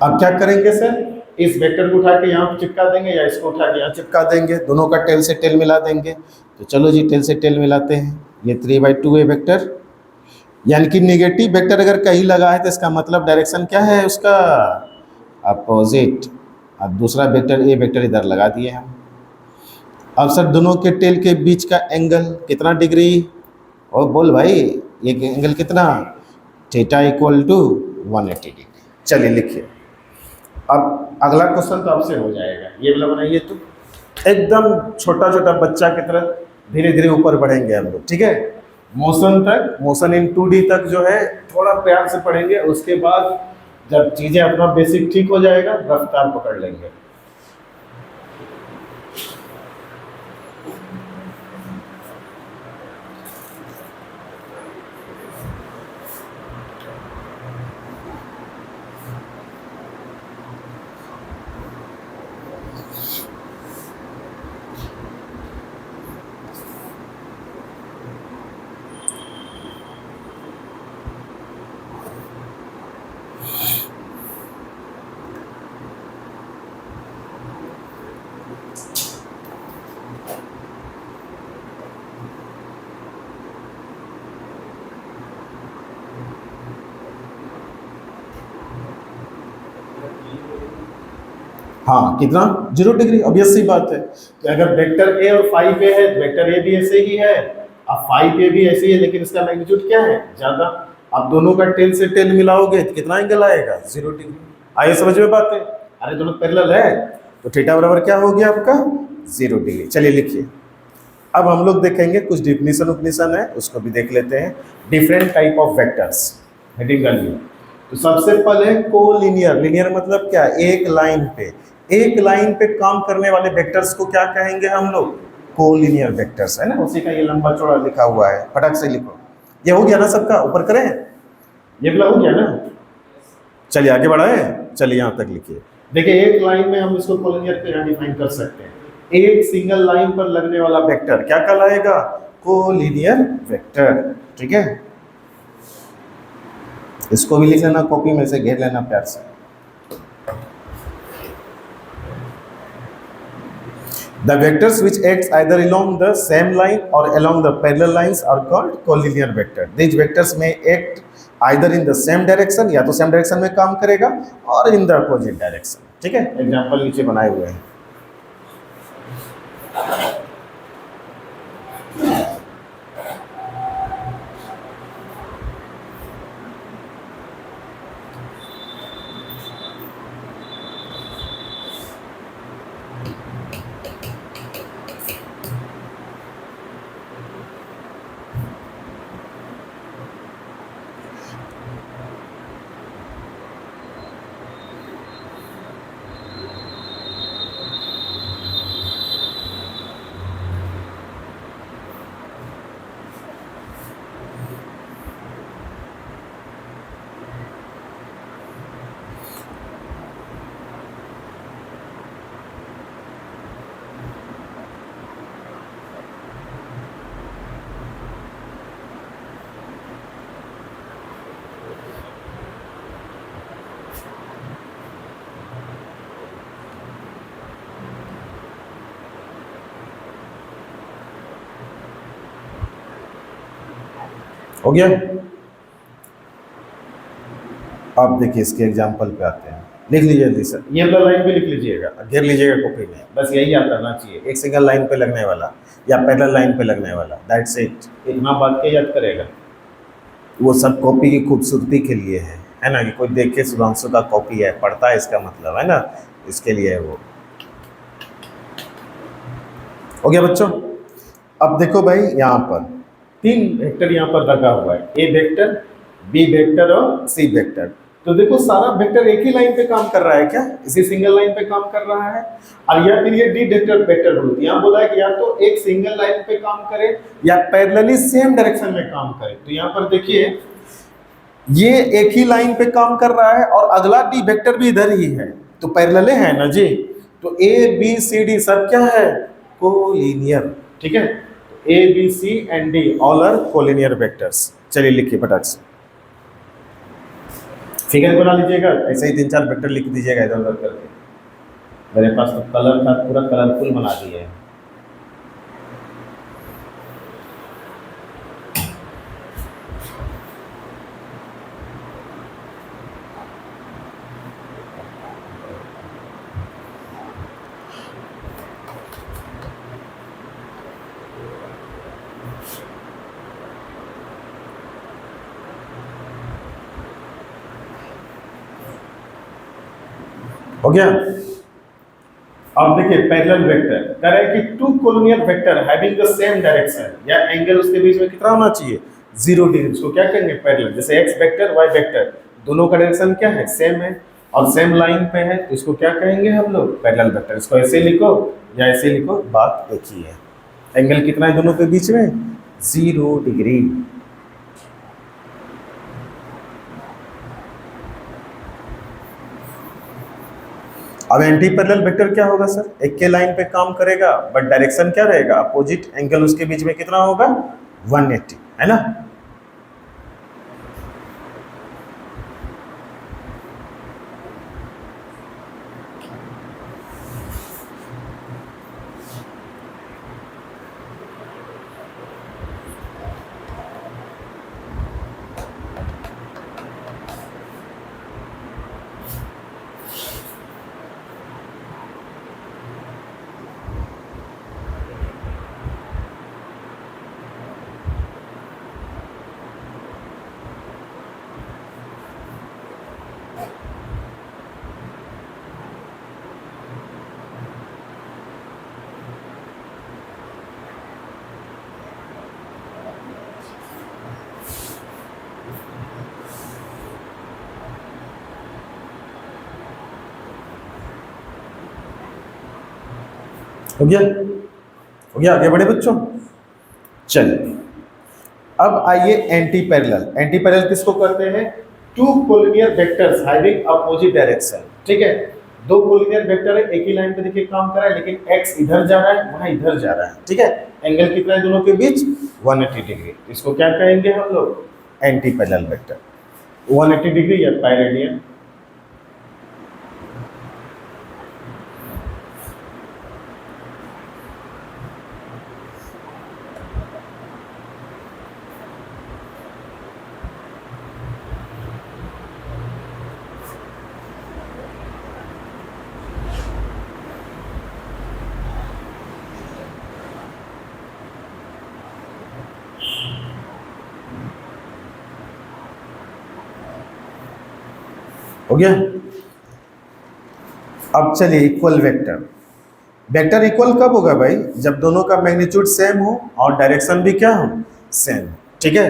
S1: अब क्या करेंगे सर, इस वेक्टर को उठा के यहाँ चिपका देंगे, या इसको उठा के यहाँ चिपका देंगे, दोनों का टेल से टेल मिला देंगे। तो चलो जी टेल से टेल मिलाते हैं। ये 3/2 ए वेक्टर, यानी कि नेगेटिव वेक्टर अगर कहीं लगा है तो इसका मतलब डायरेक्शन क्या है उसका, अपोजिट। अब दूसरा वेक्टर ए वेक्टर इधर लगा दिए हम। अब सर दोनों के टेल के बीच का एंगल कितना डिग्री, और बोल भाई ये एंगल कितना, थीटा इक्वल टू 180 डिग्री। चलिए लिखिए। अब अगला क्वेश्चन तो आपसे हो जाएगा, ये वाला बनाइए। तो एकदम छोटा छोटा बच्चा की तरह धीरे धीरे ऊपर बढ़ेंगे हम लोग, ठीक है। मोशन तक, मोशन इन 2D तक जो है थोड़ा प्यार से पढ़ेंगे, उसके बाद जब चीजें अपना बेसिक ठीक हो जाएगा रफ्तार पकड़ लेंगे। हाँ कितना, 0 डिग्री। ऑब्वियस सी बात है कि अगर वेक्टर ए और 5 ए है तो वेक्टर ए भी ऐसे ही है, अब 5 ए भी ऐसे ही है, लेकिन इसका मैग्नीट्यूड क्या है, ज्यादा। अब दोनों का टेल से टेल मिलाओगे तो कितना एंगल आएगा, 0 डिग्री। आइए समझ में बात है, अरे दोनों पैरेलल है तो थीटा बराबर क्या हो गया आपका, 0 डिग्री। चलिए लिखिए। अब हम लोग देखेंगे कुछ डिफिनीशन है, उसको भी देख लेते हैं। Different type of vectors, heading कर लिया। तो सबसे पहले कोलिनियर, लिनियर मतलब क्या, एक लाइन पे, एक लाइन पे काम करने वाले वेक्टर्स को क्या कहेंगे हम लोग, कोलिनियर वेक्टर्स, है ना। उसी का ये लंबा चौड़ा लिखा हुआ है, फटाक से लिखो। ये हो गया ना सबका, ऊपर करें, ये वाला हो गया ना। चलिए आगे बढ़ाए, चलिए यहाँ तक लिखिए। देखिए एक लाइन में हम इसको कोलिनियर पे यहाँ डिफाइन कर सकते हैं। एक सिंगल लाइन पर लगने वाला वेक्टर क्या कहलाएगा, कोलिनियर वेक्टर, ठीक है। इसको भी लिख लेना, कॉपी में से घेर लेना प्यार से। The vectors which acts either along the same line or along the parallel lines are called collinear vector. These vectors may act either in the same direction, या तो same direction में काम करेगा, और in the opposite direction, ठीक है। एग्जाम्पल नीचे बनाए हुए हैं। हो गया। अब देखिए इसके एग्जाम्पल पे आते हैं, लिख लीजिए जल्दी सर, ये वाला लाइन पे लिख लीजिएगा, घेर लीजिएगा कॉपी में, बस यही याद करना चाहिए, एक सिंगल लाइन पे लगने वाला या पैरेलल लाइन पे लगने वाला, दैट्स इट। इतना बात के याद करेगा, वो सब कॉपी की खूबसूरती के लिए है ना, कि कोई देख के सुधांशु का कॉपी है, पढ़ता है इसका मतलब, है ना, इसके लिए है वो। हो गया बच्चों। अब देखो भाई यहाँ पर 3 वेक्टर यहाँ पर लगा हुआ है, ए वेक्टर, बी वेक्टर और सी वेक्टर। तो देखो सारा वेक्टर एक ही लाइन पे काम कर रहा है क्या, इसी सिंगल लाइन पे काम कर रहा है। और या फिर ये डी वेक्टर वेक्टर ग्रुप, यहाँ बोला है कि या तो एक सिंगल लाइन पे काम करे या पैरेलली सेम डायरेक्शन में काम करे। तो यहाँ पर देखिए ये एक ही लाइन पे काम कर रहा है और अगला डी वेक्टर भी इधर ही है, तो पैरेलल है ना जी। तो ए बी सी डी सब क्या है, कोलिनियर, ठीक है। A B C and D all are collinear vectors. चलिए लिखिए फटाक से, फिगर बना लीजिएगा, ऐसे ही 3-4 वेक्टर लिख दीजिएगा इधर उधर करके। मेरे पास तो कलर था, पूरा कलरफुल बना दिए है। हो गया। अब देखिए पैरेलल वेक्टर कह रहे हैं कि 2 collinear vector having the same direction, या एंगल उसके बीच में कितना होना चाहिए, 0 डिग्री। इसको क्या कहेंगे, पैरेलल। जैसे एक्स वेक्टर वाई वेक्टर दोनों का डायरेक्शन क्या है, सेम है और सेम लाइन पे है, तो इसको क्या कहेंगे हम लोग, पैरेलल वेक्टर। इसको ऐसे लिखो या ऐसे लिखो, बात एक ही है। एंगल कितना है दोनों के बीच में, 0 डिग्री। अब एंटी पैरेलल वेक्टर क्या होगा सर, एक के लाइन पे काम करेगा बट डायरेक्शन क्या रहेगा, अपोजिट। एंगल उसके बीच में कितना होगा, 180, है ना। हो गया, हो गया, आगे बढ़े बच्चों। चलिए अब आइए एंटी पैरेलल। एंटी पैरेलल किसको कहते हैं, 2 collinear vectors having opposite direction, ठीक है। 2 कोलिनियर वेक्टर है, एक ही लाइन पे देखिए काम कर रहा है, लेकिन एक्स इधर जा रहा है, वहां इधर जा रहा है, ठीक है। एंगल कितना है दोनों के बीच, 180 डिग्री। इसको क्या कहेंगे हम लोग, एंटी पैरेलल वेक्टर। 180 डिग्री या पाइरेडियन। हो गया। अब चलिए इक्वल वेक्टर। वेक्टर इक्वल कब होगा भाई, जब दोनों का मैग्नीट्यूड सेम हो और डायरेक्शन भी क्या हो, सेम, ठीक है।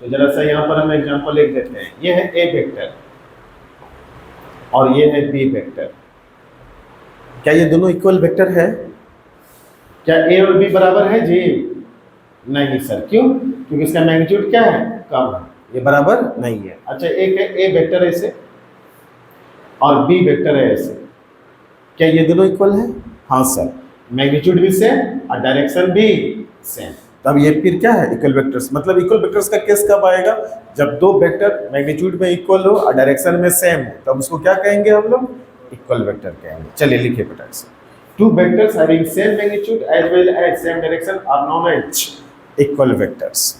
S1: तो जरा सा यहाँ पर हम एग्जांपल लिख देते हैं। ये है ए वेक्टर और ये है बी वेक्टर। क्या ये दोनों इक्वल वेक्टर है, क्या ए और बी बराबर है जी, नहीं सर, क्यों, क्योंकि इसका मैग्नीट्यूड क्या है, कम है, ये बराबर नहीं है। अच्छा एक है ए वेक्टर ऐसे और बी वेक्टर है ऐसे, क्या ये दोनों इक्वल है, हाँ सर, मैग्नीट्यूड भी सेम और डायरेक्शन भी सेम। तब ये फिर क्या है, इक्वल वेक्टर्स। मतलब इक्वल वेक्टर्स का केस कब आएगा, जब 2 वेक्टर मैग्नीट्यूड में इक्वल हो और डायरेक्शन में सेम हो, तब उसको क्या कहेंगे हम लोग, इक्वल वेक्टर कहेंगे। चलिए लिखिए फटाक से, 2 vectors having same magnitude as well as same direction are known as equal vectors.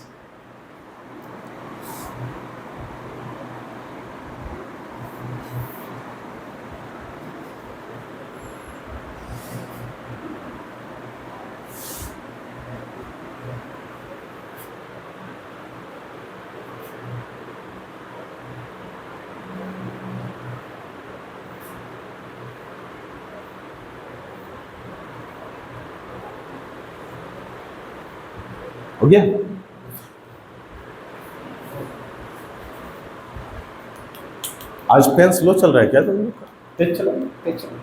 S1: हो गया। आज पेन स्लो चल रहा है क्या तुम लोग का? तेज चला, तेज चला।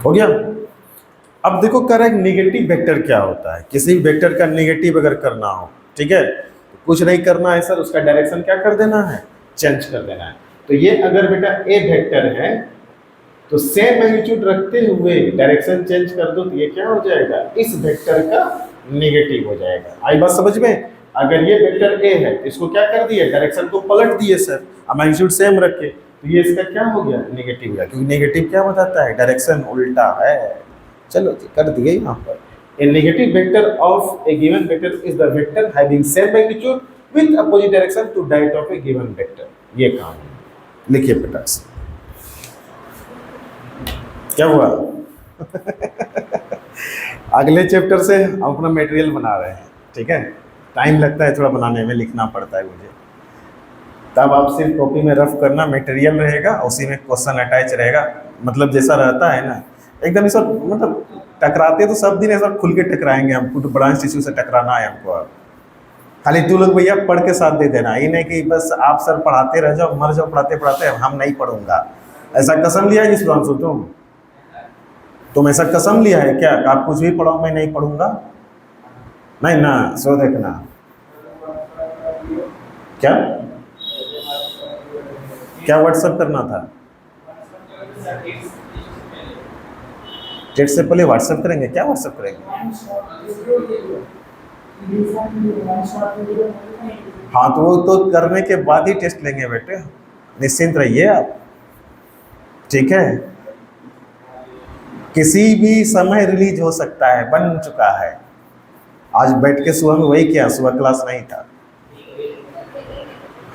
S1: हो गया। अब देखो कह रहा है नेगेटिव वेक्टर क्या होता है। किसी वेक्टर का नेगेटिव अगर करना हो, ठीक है, तो कुछ नहीं करना है सर, उसका डायरेक्शन क्या कर देना है, चेंज कर देना है। तो ये अगर बेटा ए वेक्टर है तो सेम मैग्नीट्यूड रखते हुए डायरेक्शन चेंज कर दो तो ये क्या हो जाएगा, इस वेक्टर का नेगेटिव हो जाएगा। आई बात समझ में? अगर ये वेक्टर ए है इसको क्या कर दिए, डायरेक्शन को पलट दिए सर, अब मैग्नीट्यूड सेम रखे तो ये इसका क्या हो गया, नेगेटिव हो गया, क्योंकि नेगेटिव क्या बताता है, डायरेक्शन उल्टा है। चलो जी कर दिए यहाँ पर। A negative vector of a given vector is the vector having same magnitude with opposite direction to that of a given vector। ये काम है। लिखिए बेटा क्या हुआ अगले चैप्टर से हम अपना मटेरियल बना रहे हैं, ठीक है। टाइम लगता है थोड़ा बनाने में, लिखना पड़ता है मुझे। तब आप सिर्फ कॉपी में रफ करना, मटेरियल रहेगा उसी में क्वेश्चन अटैच रहेगा। मतलब जैसा रहता है ना एकदम ऐसा, मतलब टकराते तो सब दिन ऐसा खुल के टकराएंगे हमको, तो ब्रांच टिश्यू से टकराना है हमको। अब खाली तू लोग भैया पढ़ के साथ दे देना, ये नहीं कि बस आप सर पढ़ाते रह जाओ, मर जाओ पढ़ाते पढ़ाते, हम नहीं पढ़ूंगा। ऐसा कसम लिया है सुधांशु तुम ऐसा कसम लिया है क्या कि आप कुछ भी पढ़ाओ मैं नहीं पढ़ूंगा? नहीं ना, सो देखना क्या क्या व्हाट्सएप करना था, टेस्ट से पहले व्हाट्सएप करेंगे? क्या व्हाट्सएप करेंगे? हाँ तो वो तो करने के बाद ही टेस्ट लेंगे बेटे, निश्चिंत रहिए आप, ठीक है। किसी भी समय रिलीज हो सकता है, बन चुका है। आज बैठ के सुबह में वही किया, सुबह क्लास नहीं था।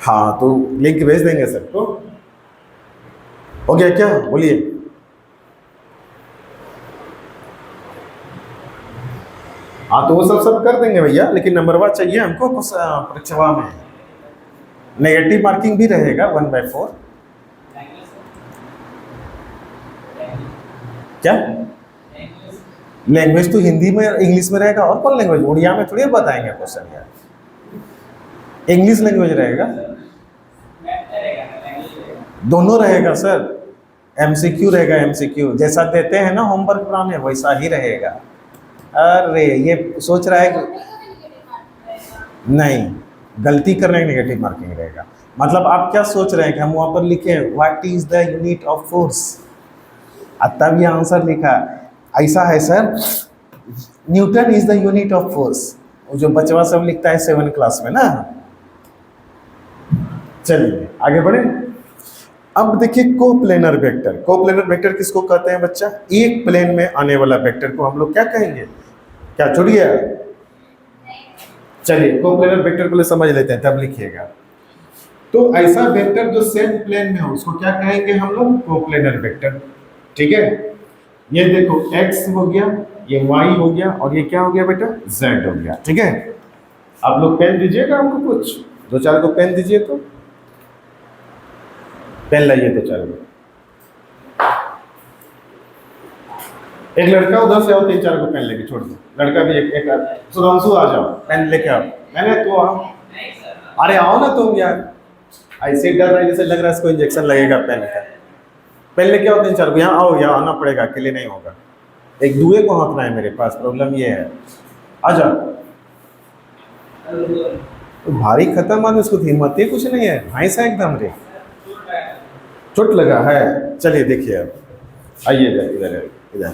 S1: हाँ तो लिंक भेज देंगे सबको। हो गया क्या, बोलिए। हाँ तो वो सब कर देंगे भैया, लेकिन नंबरवा चाहिए हमको कुछ परीक्षा में। नेगेटिव मार्किंग भी रहेगा 1/4। क्या लैंग्वेज तो हिंदी में इंग्लिश में रहेगा, और कौन लैंग्वेज, उड़िया में थोड़ी बताएंगे क्वेश्चन यार, इंग्लिश लैंग्वेज रहेगा, दोनों रहेगा सर। एमसीक्यू रहेगा, एमसीक्यू जैसा देते हैं ना होमवर्क पुराने वैसा ही रहेगा। अरे ये सोच रहा है कि नहीं, गलती करने की नेगेटिव मार्किंग रहेगा। मतलब आप क्या सोच रहे हैं कि हम वहां पर लिखे what is the unit of force, तब ये आंसर लिखा ऐसा है sir, Newton is the unit of force, जो बचवा सब लिखता है 7 क्लास में ना। चलिए आगे बढ़े। अब देखिए कोप्लेनर वेक्टर। कोप्लेनर वेक्टर किसको कहते हैं बच्चा, एक प्लेन में आने वाला वेक्टर को हम लोग क्या कहेंगे, क्या छूट गया? चलिए कोप्लेनर वेक्टर पहले समझ लेते हैं तब लिखिएगा। तो ऐसा वेक्टर जो सेम प्लेन में हो उसको क्या कहेंगे हम लोग, कोप्लेनर वेक्टर, ठीक है। ये देखो x हो गया, ये y हो गया, और ये क्या हो गया बेटा, z हो गया, ठीक है। आप लोग पेन दीजिएगा, हमको कुछ 2-4 को पेन दीजिए, तो पेन लाइए 2-4 को। एक लड़का उधर से आओ, 3-4 को पेन लेके छोड़ दो, लड़का भी एक सुधांशु आ जाओ, पेन लेके आओ। मैंने तो आओ, अरे आओ ना तुम यार, ऐसे डर रहा है जैसे लग रहा है इसको इंजेक्शन लगेगा पेन का। पेन लेके आओ 3-4 को, यहाँ आओ, यहाँ आना पड़ेगा, अकेले नहीं होगा, एक दूए को हाथना है मेरे पास, प्रॉब्लम ये है। आ जाओ, तो भारी खत्म आदमी, उसको हिम्मत ही कुछ नहीं है, भैंस है एकदम रे, चोट लगा है। चलिए देखिए अब आइए इधर इधर इधर,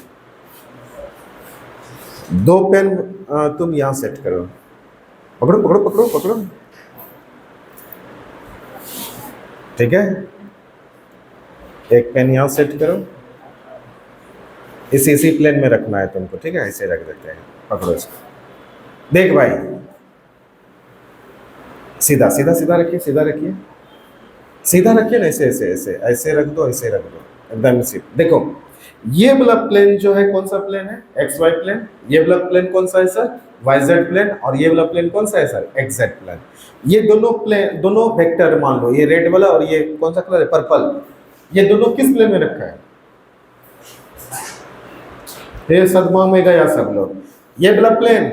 S1: 2 पेन तुम यहाँ सेट करो, पकड़ो पकड़ो पकड़ो पकड़ो, ठीक है। एक पेन यहाँ सेट करो, इसी प्लेन में रखना है तुमको, ठीक है, ऐसे रख देते हैं, पकड़ो इसको। देख भाई, सीधा सीधा सीधा रखिए, सीधा रखिए, सीधा रखिए ना, ऐसे ऐसे ऐसे ऐसे रख दो, ऐसे रख दो एकदम सीधा। देखो ये वाला प्लेन जो है कौन सा प्लेन है, एक्स वाई प्लेन। ये वाला प्लेन कौन सा है सर, वाई जेड प्लेन। और ये वाला प्लेन कौन सा है सर, एक्स जेड प्लेन। ये दोनों प्लेन, दोनों वेक्टर मान लो, ये रेड वाला और ये कौन सा कलर है, पर्पल, ये दोनों किस प्लेन में रखा है, फिर सदमा में गया सब लोग। ये वाला प्लेन,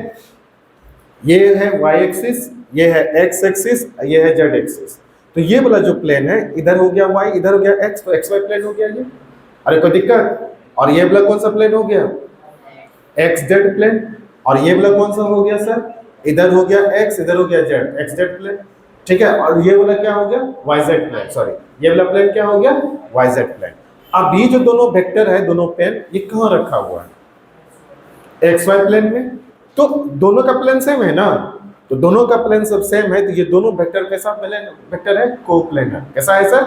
S1: ये है y एक्सिस, ये है x एक्सिस, ये है z एक्सिस। तो ये वाला जो प्लेन है, इधर हो गया y, इधर हो गया x, तो xy प्लेन हो गया ये। अरे कोई दिक्कत? और ये वाला कौन सा प्लेन हो गया? xz plane. और ये वाला कौन सा हो गया सर? इधर हो गया x, इधर हो गया z, xz प्लेन। ठीक है, और ये वाला क्या हो गया? yz plane. सॉरी, ये वाला प्लेन क्या हो गया? yz plane. अब ये जो दोनों वेक्टर है, दोनों प्लेन, ये कहाँ रखा हुआ है? xy प्लेन में। तो दोनों का प्लेन सेम है ना, तो दोनों का प्लेन सब सेम है, तो ये दोनों वेक्टर कैसा प्लेन वेक्टर है? कोप्लेनर। कैसा है सर?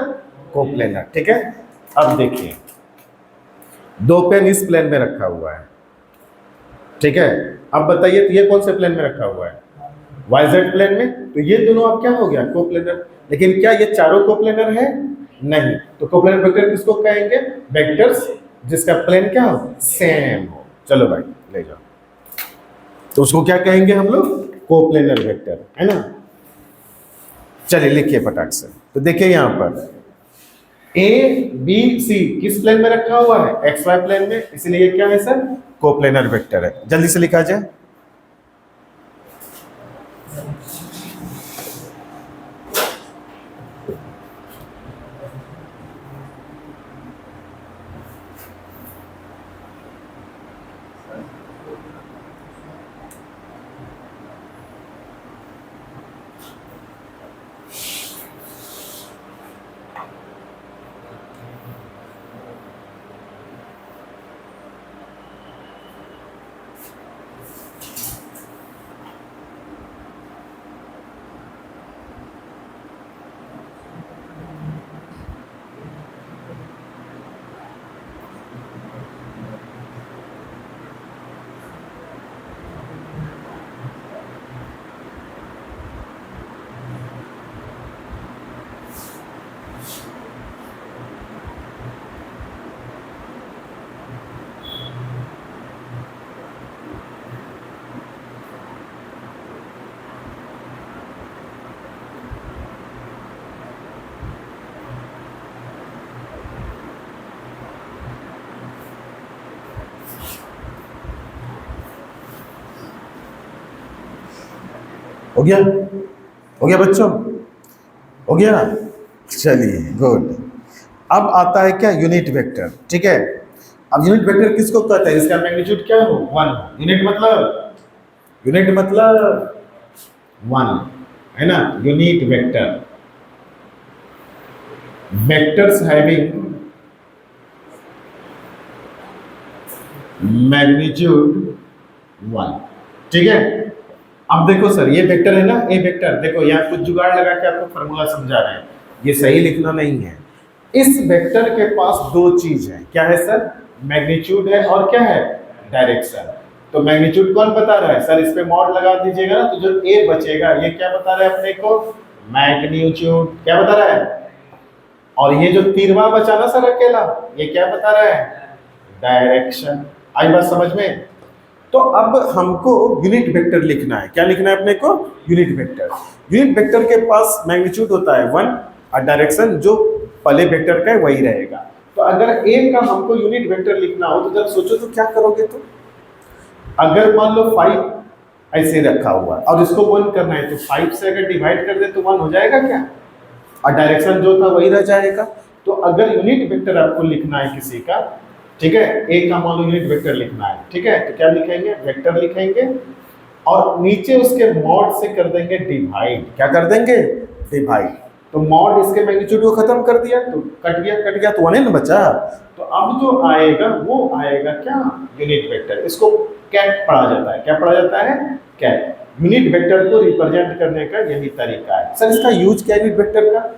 S1: कोप्लेनर। ठीक है, अब देखिए, दो प्लेन इस प्लेन में रखा हुआ है। ठीक है, अब बताइए तो ये कौन से प्लेन में रखा हुआ है? YZ प्लेन में। तो ये दोनों अब क्या हो गया? कोप्लेनर। लेकिन क्या ये चारों कोप्लेनर है? नहीं। तो कोप्लेनर वेक्टर किसको कहेंगे? वेक्टर्स जिसका प्लेन क्या हो? सेम हो। चलो भाई ले जाओ, तो उसको क्या कहेंगे हम लोग? कोप्लेनर वेक्टर, है ना। चलिए लिखिए फटाक से। तो देखिए यहां पर ABC किस प्लेन में रखा हुआ है? XY प्लेन में, इसलिए क्या है सर? कोप्लेनर वेक्टर है। जल्दी से लिखा जाए। हो गया? हो गया बच्चों? हो गया? चलिए गुड। अब आता है क्या? Unit vector. ठीक है, अब यूनिट वेक्टर किसको कहते हैं? इसका मैग्नीट्यूड क्या हो? 1। यूनिट मतलब, यूनिट मतलब 1, है ना। Unit vector, vectors having magnitude 1। ठीक है, अब देखो सर, ये वेक्टर है ना, ए वेक्टर। देखो यहाँ कुछ जुगाड़ लगा के आपको फॉर्मूला समझा रहे हैं, ये सही लिखना नहीं है। इस वेक्टर के पास दो चीज है। क्या है सर? मैग्नीट्यूड है और क्या है? डायरेक्शन। तो मैग्नीट्यूड कौन बता रहा है सर? इस पे मॉड लगा दीजिएगा ना, तो जो ए बचेगा ये क्या बता रहा है अपने को? मैग्नीट्यूड। क्या बता रहा है? और ये जो तीरवा बचा ना सर अकेला, ये क्या बता रहा है? डायरेक्शन। आई बात समझ में? तो अब हमको यूनिट वेक्टर लिखना है। क्या लिखना है अपने को? Unit vector. यूनिट वेक्टर के पास मैग्नीट्यूड होता है 1 और डायरेक्शन जो पहले वेक्टर का है वही रहेगा। तो अगर ए का हमको यूनिट वेक्टर लिखना हो तो जब सोचो तो क्या करोगे? तो अगर मान लो 5 ऐसे रखा हुआ है और इसको 1 करना है, तो 5 से अगर डिवाइड कर दे तो 1 हो जाएगा क्या? और डायरेक्शन जो था वही रह जाएगा। तो अगर यूनिट वेक्टर आपको लिखना है किसी का, ठीक है, ए का मान लो यूनिट वेक्टर लिखना है, ठीक है, तो क्या लिखेंगे? वेक्टर लिखेंगे और नीचे उसके मॉड से कर देंगे डिवाइड। क्या कर देंगे? डिवाइड। तो मॉड इसके मैग्नीट्यूड को खत्म कर दिया, तो कट गया तो 1 ही ना बचा। तो अब जो आएगा वो आएगा क्या? Unit vector. इसको कैट पढ़ा जाता है। क्या पढ़ा जाता है? कैट। यूनिट वेक्टर को रिप्रेजेंट करने का यही तरीका है। सर इसका यूज क्या है यूनिट वेक्टर का?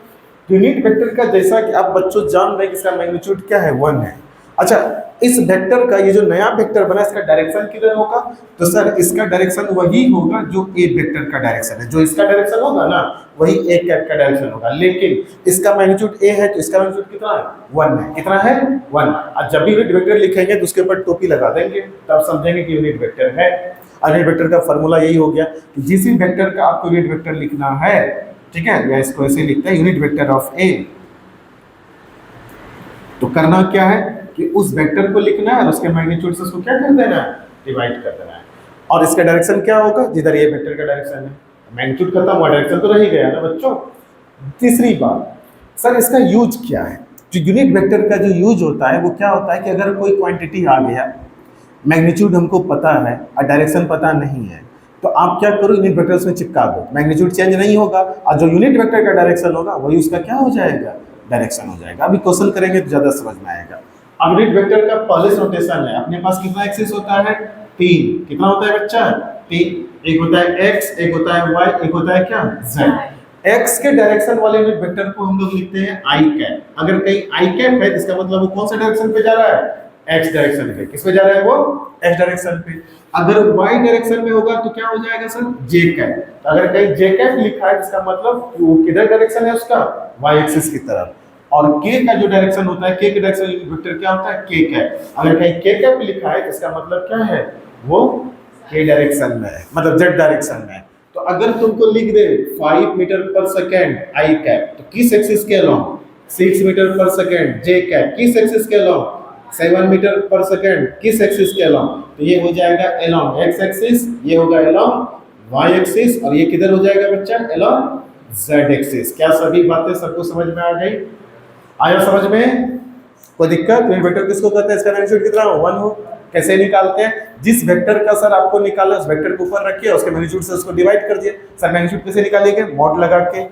S1: यूनिट वेक्टर का जैसा कि आप बच्चों जान रहे हैं कि इसका मैग्नीट्यूड क्या है? 1 है। अच्छा, इस वेक्टर का ये जो नया वेक्टर बना इसका डायरेक्शन किधर होगा? तो सर इसका डायरेक्शन वही होगा जो ए वेक्टर का डायरेक्शन है। जो इसका डायरेक्शन होगा ना वही ए कैट का डायरेक्शन होगा। लेकिन इसका मैग्नीट्यूड ए है तो इसका मैग्नीट्यूड कितना है? 1 है। कितना है? 1। और जब भी यूनिट वेक्टर लिखेंगे तो उसके ऊपर टोपी लगा देंगे, तब समझेंगे कि यूनिट वेक्टर है। यूनिट वेक्टर का फॉर्मूला यही हो गया कि जिस भी वेक्टर का आपको यूनिट वेक्टर लिखना है, ठीक है, या इसको ऐसे लिखते हैं यूनिट वेक्टर ऑफ ए, तो करना क्या है? कि उस वेक्टर को लिखना है और उसके मैग्नीट्यूड से उसको क्या कर देना है, डिवाइड कर देना है। और इसका डायरेक्शन क्या होगा, जिधर ये वेक्टर का डायरेक्शन है, मैग्नीट्यूड खत्म हुआ, डायरेक्शन तो रह ही गया ना बच्चों। तीसरी बात, सर इसका यूज क्या है? जो यूनिट वेक्टर का जो यूज होता है वो क्या होता है कि अगर कोई क्वांटिटी आ गया, मैग्नीट्यूड हमको पता है और डायरेक्शन पता नहीं है, तो आप क्या करो, यूनिट वेक्टर उसमें चिपका दो, मैग्नीट्यूड चेंज नहीं होगा और जो यूनिट वेक्टर का डायरेक्शन होगा वही उसका क्या हो जाएगा, डायरेक्शन हो जाएगा। अभी क्वेश्चन करेंगे तो ज्यादा समझ में आएगा। अब यूनिट वेक्टर का पॉलिश नोटेशन है, अपने पास कितना एक्सिस होता है, 3। कितना होता है बच्चा, 3। एक होता है x, एक होता है y, एक होता है क्या, z। x के डायरेक्शन वाले यूनिट वेक्टर को हम लोग लिखते हैं i कैप। अगर कहीं i कैप है तो इसका मतलब वो कौन सा डायरेक्शन पे जा रहा है, x डायरेक्शन पे। किस पे जा रहा है वो, x डायरेक्शन पे। अगर y डायरेक्शन में होगा तो क्या हो जाएगा सर, j कैप। तो अगर कहीं j कैप लिखा है इसका मतलब वो किधर डायरेक्शन है उसका, y एक्सिस की तरफ। और k का जो डायरेक्शन होता है, k के डायरेक्शन यूनिट वेक्टर क्या होता है, k कैप। अगर कहीं k कैप लिखा है इसका मतलब क्या है, वो k डायरेक्शन में है, मतलब z डायरेक्शन में है। तो अगर तुमको लिख दे 5 मीटर पर सेकेंड i कैप, तो किस एक्सिस के अलोंग, 6 मीटर पर सेकेंड j कैप, किस एक्सिस के अलोंग, 7 मीटर पर सेकेंड किस एक्सिस के अलोंग, तो ये हो जाएगा अलोंग x एक्सिस, ये होगा अलोंग y एक्सिस, और ये किधर हो जाएगा बच्चा, अलोंग z एक्सिस। क्या सभी बातें सबको समझ में आ गई, आया समझ में, कोई दिक्कत? वेक्टर किसको कहते हैं, इसका मैग्नीट्यूड कितना हो, 1 हो। कैसे निकालते हैं, जिस वेक्टर का सर आपको निकाला उस वेक्टर को ऊपर रखिए, उसके मैग्नीट्यूड से उसको डिवाइड कर दिए। सर मैग्नीट्यूड कैसे निकालेंगे, मॉड लगा के।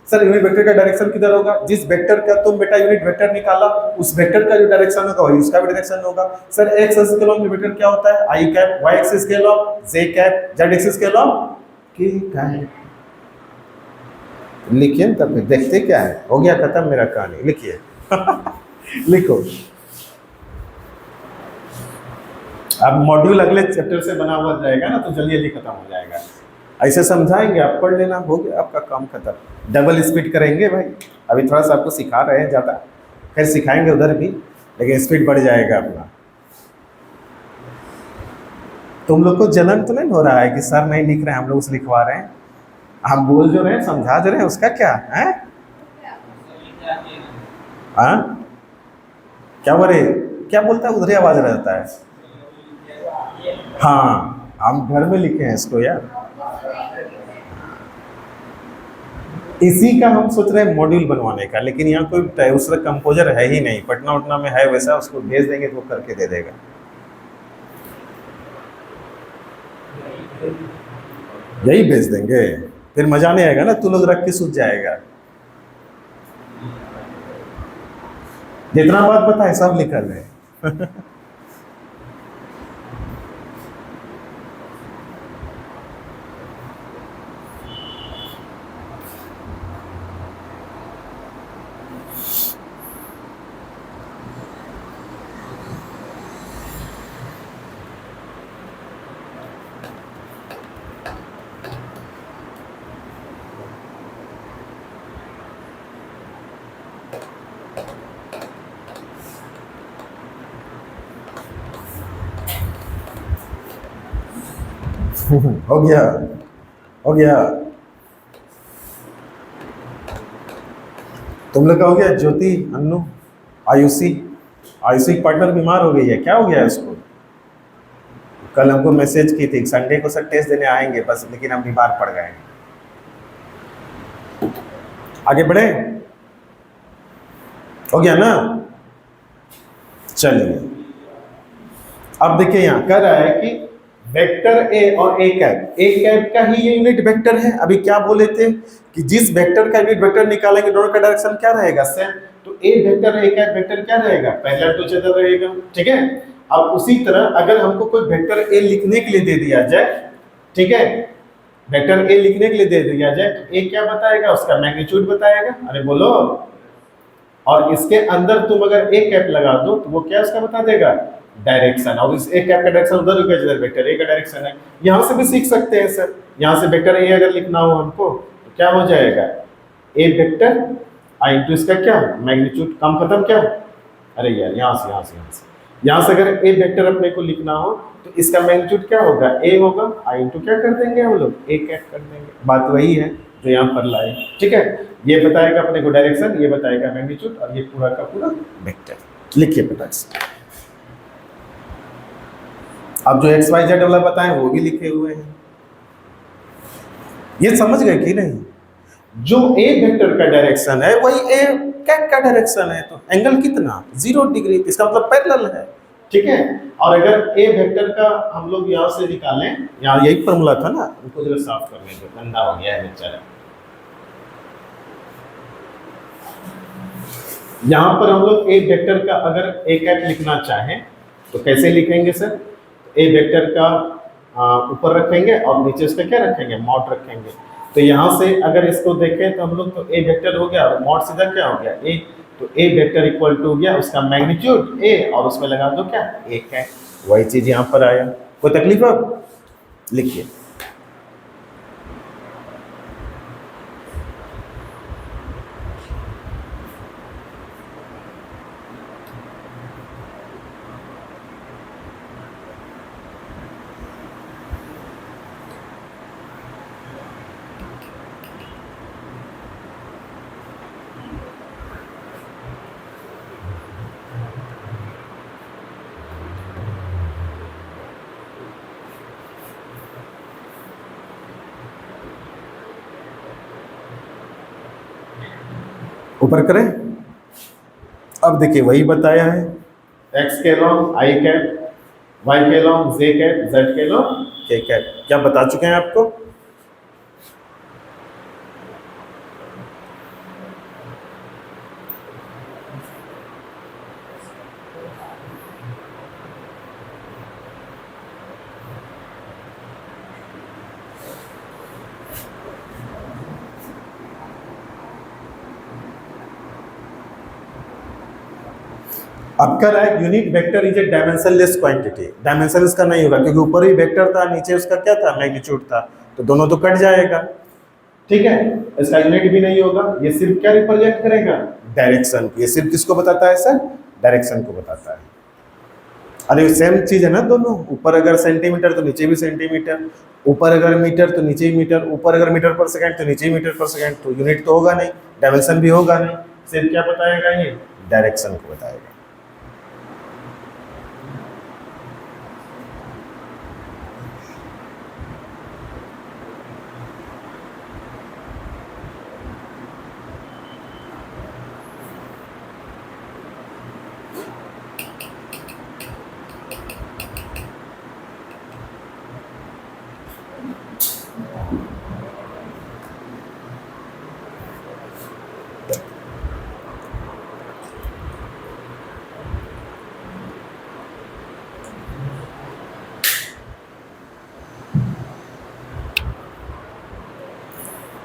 S1: सर यूनिट वेक्टर का डायरेक्शन किधर होगा, जिस वेक्टर का तुम बेटा यूनिट वेक्टर निकाला उस वेक्टर का जो डायरेक्शन होगा वही उसका भी डायरेक्शन होगा। सर x एक्सिस के अलोंग वेक्टर क्या होता है, i कैप, y एक्सिस के along j cap, z axis के अलोंग k कैप। लिखिए तब फिर देखते क्या है, हो गया खत्म मेरा कहानी, लिखिए लिखो। अब मॉड्यूल अगले चैप्टर से बना हुआ जाएगा ना, तो जल्दी जल्दी खत्म हो जाएगा। ऐसे समझाएंगे, आप पढ़ लेना, हो गया आपका काम खत्म। डबल स्पीड करेंगे भाई, अभी थोड़ा सा आपको सिखा रहे हैं, ज़्यादा खैर सिखाएंगे उधर भी, लेकिन स्पीड बढ़ जाएगा अपना। तुम लोग को जलन तो नहीं हो रहा है कि सर नहीं लिख रहे हैं, हम लोग उसे लिखवा रहे हैं, हम बोल जो रहे हैं, समझा जो रहे हैं, उसका क्या है, हाँ क्या बोले, क्या बोलता है, उधर आवाज रहता है। हाँ हम घर में लिखे हैं इसको यार, इसी का हम सोच रहे हैं मॉड्यूल बनवाने का, लेकिन यहाँ कोई दूसरा कंपोजर है ही नहीं, पटना उटना में है वैसा, उसको भेज देंगे तो वो करके दे देगा। यही भेज देंगे, फिर मजा नहीं आएगा ना, तू लोग रख के सूझ जाएगा। जितना बात पता है सब लिखल है हो गया, हो गया। तुम लोग का हो गया, ज्योति, अन्नू, आयुषी, आयुषी की पार्टनर बीमार हो गई है, क्या हो गया है उसको? कल हमको मैसेज की थी संडे को सर टेस्ट देने आएंगे बस, लेकिन हम बीमार पड़ गए। आगे बढ़े, हो गया ना, चलिए। अब देखिए यहाँ कह रहा है कि वेक्टर ए और ए कैप का ही ये यूनिट वेक्टर है। अभी क्या बोले थे कि जिस वेक्टर का यूनिट वेक्टर निकालेंगे दोनों का डायरेक्शन क्या रहेगा, सेम। तो ए वेक्टर ए कैप वेक्टर क्या रहेगा, पैरेलल टू ईच अदर रहेगा, ठीक है। अब उसी तरह अगर हमको कोई वेक्टर ए लिखने के लिए दे दिया जाए, ठीक है, वेक्टर ए लिखने के लिए दे दिया जाए, तो ए क्या बताएगा, उसका मैग्नीट्यूड बताएगा, अरे बोलो। और इसके अंदर तुम अगर ए कैप लगा दो तो वो क्या उसका बता देगा, डायरेक्शन। और इस ए कैप का डायरेक्शन उधर होगा जिधर वेक्टर ए का डायरेक्शन है। यहाँ से भी सीख सकते हैं सर, यहाँ से वेक्टर ए अगर लिखना हो हमको तो क्या हो जाएगा, ए वेक्टर आई इंटू इसका क्या मैग्नीट्यूड, कम खत्म क्या, अरे यार यहाँ से अगर ए वेक्टर अपने को लिखना हो तो इसका मैग्नीट्यूड क्या होगा, ए होगा, आई इंटू क्या कर देंगे हम लोग, ए कैप कर देंगे। बात वही है जो यहाँ पर लाए, ठीक है। ये बताएगा अपने को डायरेक्शन, ये बताएगा मैग्नीट्यूड, और ये पूरा का पूरा वेक्टर। लिखिए फटाक से। अब जो एक्स वाई जेड वाला बताएं वो भी लिखे हुए हैं। ये समझ गए कि नहीं? जो ए वेक्टर का डायरेक्शन है वही ए कैट का डायरेक्शन है, तो एंगल कितना 0 डिग्री, इसका मतलब पैरेलल है। ठीक है, और अगर ए वेक्टर का हम लोग यहाँ से निकालें, यहाँ यही फॉर्मूला था ना, उनको जरा साफ कर लेंगे, गंदा हो गया है बेचारा। यहाँ पर हम लोग ए वेक्टर का अगर ए कैट लिखना चाहें तो कैसे लिखेंगे सर? ए वेक्टर का ऊपर रखेंगे और नीचे उसका क्या रखेंगे, मॉड रखेंगे। तो यहाँ से अगर इसको देखें तो हम लोग तो ए वेक्टर हो गया और मॉड सीधा क्या हो गया ए, तो ए वेक्टर इक्वल टू हो गया उसका मैग्नीट्यूड ए और उसमें लगा दो क्या ए कैट, वही चीज यहाँ पर आया। कोई तकलीफ है? लिखिए। ऊपर करें। अब देखिए वही बताया है, एक्स के लॉन्ग आई कैप, वाई के लॉन्ग जे कैप, जेड के लॉन्ग के कैप। क्या बता चुके हैं आपको? अब क्या है, unit vector is a dimensionless quantity. Dimension इसका नहीं होगा क्योंकि ऊपर भी वेक्टर था, नीचे उसका क्या था, मैग्नीट्यूड था, तो दोनों तो कट जाएगा। ठीक है, इसका यूनिट भी नहीं होगा। ये सिर्फ क्या रिप्रेजेंट करेगा, डायरेक्शन। ये सिर्फ किसको बताता है सर, डायरेक्शन को बताता है। अरे सेम चीज है ना दोनों, ऊपर अगर सेंटीमीटर तो नीचे भी सेंटीमीटर, ऊपर अगर मीटर तो नीचे मीटर, ऊपर अगर मीटर पर सेकंड तो नीचे मीटर पर सेकंड, तो यूनिट तो होगा नहीं, डायमेंशन भी होगा नहीं, सिर्फ क्या बताएगा, ये डायरेक्शन को बताएगा।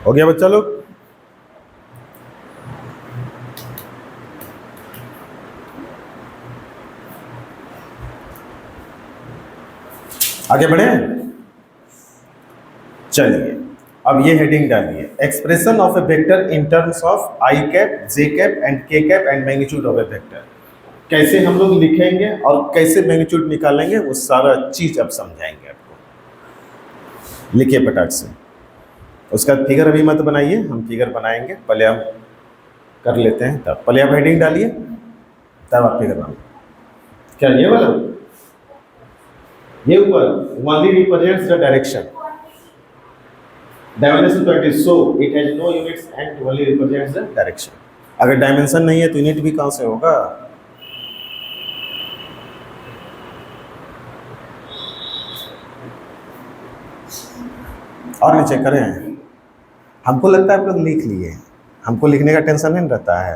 S1: हो गया बच्चा लोग? आगे बढ़े? चलिए अब ये हेडिंग डालिए, expression of A vector in terms of i cap, j cap and k cap and magnitude of A vector. कैसे हम लोग लिखेंगे और कैसे मैग्नीट्यूड निकालेंगे वो सारा चीज अब समझाएंगे आपको। लिखिए फटाक से। उसका फिगर अभी मत बनाइए, हम फिगर बनाएंगे, पहले हम कर लेते हैं, तब पहले आप हेडिंग डालिए तब आप फिगर बनाइए। क्या ये वाला, ये ऊपर only represents the direction, dimension 20, so it has no units and only represents the direction। अगर डायमेंशन नहीं है तो यूनिट भी कहाँ से होगा? और नीचे करें। हमको लगता है आप लोग लिख लिए, हमको लिखने का टेंशन नहीं रहता है।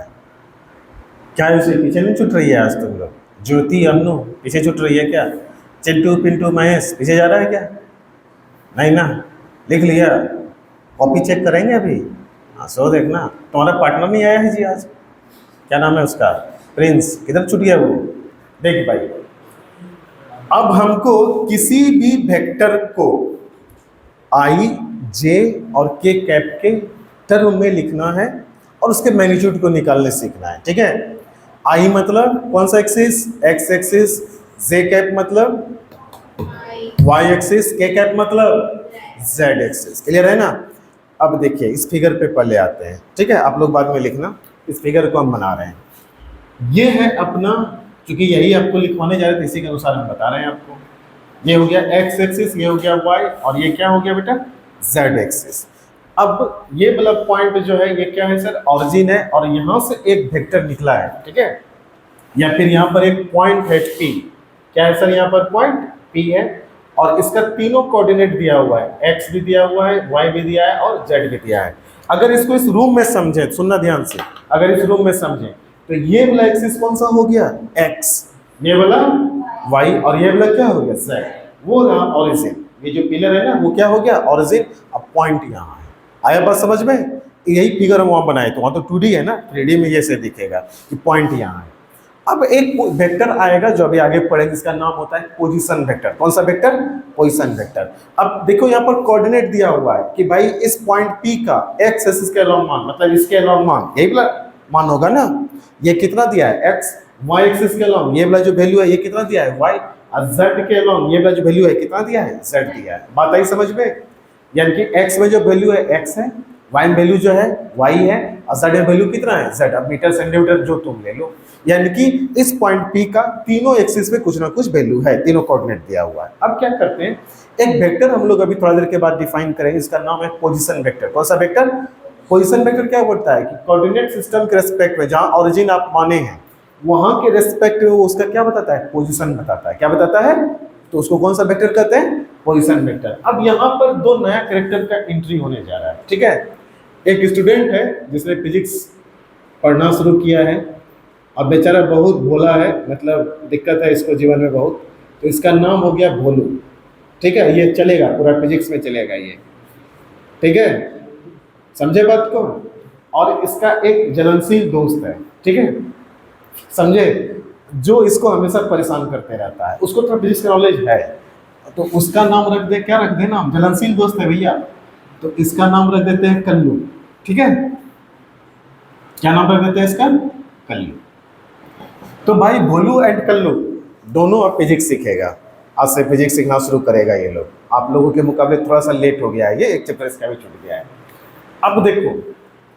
S1: क्या उसे पीछे नहीं छूट रही है आज तुम लोग? ज्योति अन्नू पीछे छूट रही है क्या? चिंटू पिंटू महेश पीछे जा रहा है क्या? नहीं ना, लिख लिया। कॉपी चेक करेंगे अभी? हाँ सो देखना। तुम्हारा पार्टनर नहीं आया है जी आज, क्या नाम है उसका, प्रिंस, किधर छूट गया वो? देख भाई, अब हमको किसी भी वेक्टर को आई, जे और के कैप के टर्म में लिखना है और उसके मैग्नीट्यूड को निकालने सीखना है। ठीक है, आई मतलब कौन सा एक्सिस, एक्स एक्सिस, जे कैप मतलब वाई एक्सिस, के कैप मतलब जेड एक्सिस। क्लियर है ना? अब देखिए इस फिगर पे पहले आते हैं। ठीक है, आप लोग बाद में लिखना, इस फिगर को हम बना रहे हैं। ये है अपना, क्योंकि यही आपको लिखवाने जा रहे थे इसी के अनुसार हम बता रहे हैं आपको। ये हो गया एक्स एक्सिस, ये हो गया वाई, और ये क्या हो गया बेटा, जेड एक्सिस। अब ये वाला पॉइंट जो है ये क्या है सर, ऑरिजिन है, और यहां से एक वेक्टर निकला है, ठीक है, या फिर यहाँ पर एक पॉइंट है P। क्या है सर, यहाँ पर पॉइंट P है, और इसका तीनों कोऑर्डिनेट दिया हुआ है, x भी दिया हुआ है, y भी दिया है, और z भी दिया है। अगर इसको इस रूम में समझे, सुनना ध्यान से, अगर इस रूम में समझे तो ये वाला एक्सिस कौन सा हो गया, x, ये वाला y, और ये वाला क्या हो गया, z, वो रहा ऑरिजिन। ये जो पिलर है ना वो क्या हो गया, ऑरिजिन। अब पॉइंट यहाँ है, आया बात समझ में। यही फिगर हम वहां बनाए, तो वहां तो 2D है ना, 3D में ये से दिखेगा कि पॉइंट यहाँ है। अब एक वेक्टर आएगा जो अभी आगे पढ़ेंगे, इसका नाम होता है पोजीशन वेक्टर। कौन सा वेक्टर, पोजीशन वेक्टर। अब देखो यहाँ पर कोऑर्डिनेट दिया हुआ है कि भाई इस पॉइंट P का x एक्सिस के अलॉन्ग मान, मतलब इसके अलॉन्ग मान, यही वाला मान होगा ना। ये कितना दिया है, x, y एक्सिस के अलॉन्ग ये वाला जो वैल्यू है ये कितना दिया है, y, और z के अलॉन्ग ये वाला जो वैल्यू है कितना दिया है, z दिया है। बात आई समझ में। यानी कि x में जो वैल्यू है x है, y में वैल्यू जो है y है, और z में वैल्यू कितना है, z। अब मीटर सेंटीमीटर जो तुम ले लो, यानी कि इस पॉइंट P का तीनों एक्सिस में कुछ ना कुछ वैल्यू है, तीनों कोऑर्डिनेट दिया हुआ है। अब क्या करते हैं, एक वेक्टर हम लोग अभी थोड़ा देर के बाद डिफाइन करेंगे, इसका नाम है पोजीशन वेक्टर। कौन सा वेक्टर, पोजीशन वेक्टर। क्या बोलता है कि कोऑर्डिनेट सिस्टम के रेस्पेक्ट में जहां ओरिजिन आप माने हैं वहां के रेस्पेक्ट में वो उसका क्या बताता है, पोजीशन बताता है। क्या बताता है, तो उसको कौन सा वेक्टर कहते हैं, पोजीशन वेक्टर। अब यहाँ पर दो नया कैरेक्टर का एंट्री होने जा रहा है, ठीक है। एक स्टूडेंट है जिसने फिजिक्स पढ़ना शुरू किया है, अब बेचारा बहुत भोला है, मतलब दिक्कत है इसको जीवन में बहुत, तो इसका नाम हो गया भोलू, ठीक है। ये चलेगा, पूरा फिजिक्स में चलेगा ये, ठीक है, समझे बात को। और इसका एक जलनशील दोस्त है, ठीक है, समझे, जो इसको हमेशा परेशान करते रहता है, उसको थोड़ा फिजिक्स का नॉलेज है, तो उसका नाम रख दे, क्या रख दे नाम, जलनशील दोस्त है भैया, तो इसका नाम रख देते हैं कल्लू, ठीक है। क्या नाम रख देते हैं इसका, कल्लू। तो भाई भोलू एंड कल्लू दोनों अब फिजिक्स सीखेगा, आज से फिजिक्स सीखना शुरू करेगा ये लोग। आप लोगों के मुकाबले थोड़ा सा लेट हो गया है, ये एक चैप्टर इसका भी छूट गया है। अब देखो,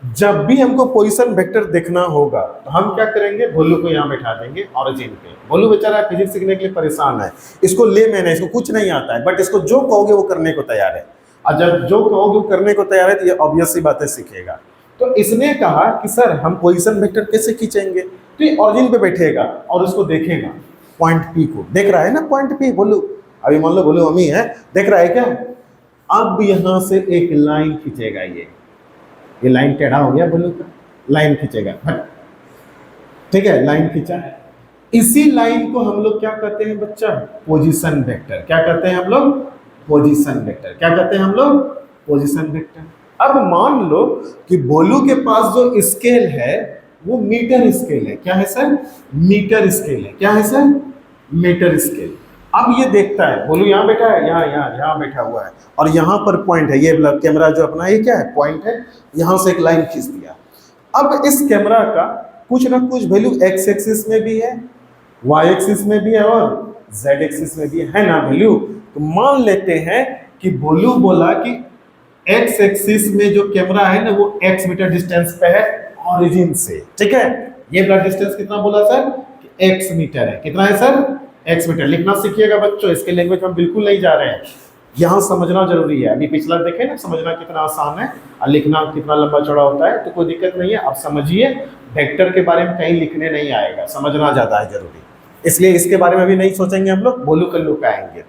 S1: जब भी हमको पोजीशन वेक्टर देखना होगा तो हम क्या करेंगे, भोलू को यहाँ बैठा देंगे ऑरिजिन पे। भोलू बेचारा फिजिक्स सीखने के लिए परेशान है, इसको ले मैंने, इसको कुछ नहीं आता है, बट इसको जो कहोगे वो करने को तैयार है, और जब जो कहोगे वो करने को तैयार है तो ये ऑब्वियस सी बातें सीखेगा। तो इसने कहा कि सर हम पोजीशन वेक्टर कैसे खींचेंगे, तो ये ऑरिजिन पे बैठेगा और उसको देखेगा, पॉइंट P को देख रहा है ना, पॉइंट P बोलू, अभी मान लो बोलू अमी है, देख रहा है क्या। अब यहाँ से एक लाइन खींचेगा, ये लाइन टेढ़ा हो गया बोलू का, लाइन खींचेगा, ठीक है, लाइन खींचा। इसी लाइन को हम लोग क्या कहते हैं बच्चा, पोजीशन वेक्टर। क्या कहते हैं हम लोग, पोजीशन वेक्टर। क्या कहते हैं हम लोग, पोजीशन वेक्टर। अब मान लो कि भोलू के पास जो स्केल है वो मीटर स्केल है। क्या है सर, मीटर स्केल है। क्या है सर, मीटर स्केल। अब ये देखता है, भोलू यहाँ बैठा है, यहाँ बैठा हुआ है, और यहाँ पर पॉइंट है, ये कैमरा जो अपना ये क्या है, पॉइंट है, यहाँ से एक लाइन खींच दिया। अब इस कैमरा का कुछ ना कुछ वैल्यू एक्स एक्सिस में भी है, वाई एक्सिस में भी है, और जेड एक्सिस में भी है ना वैल्यू। तो मान लेते हैं कि भोलू बोला कि एक्स एक्सिस में जो कैमरा है ना वो एक्स मीटर डिस्टेंस पे है ऑरिजिन से, ठीक है। ये ब्लड डिस्टेंस कितना बोला सर, एक्स मीटर है। कितना है सर, एक्स मीटर। लिखना सीखिएगा बच्चों, इसके लैंग्वेज में हम बिल्कुल नहीं जा रहे हैं, यहाँ समझना जरूरी है। अभी पिछला देखे ना, समझना कितना आसान है और लिखना कितना लंबा चौड़ा होता है, तो कोई दिक्कत नहीं है। आप समझिए, वेक्टर के बारे में कहीं लिखने नहीं आएगा, समझना ज्यादा है जरूरी, इसलिए इसके बारे में भी नहीं सोचेंगे हम लोग, भोलू कल्लू पे आएंगे।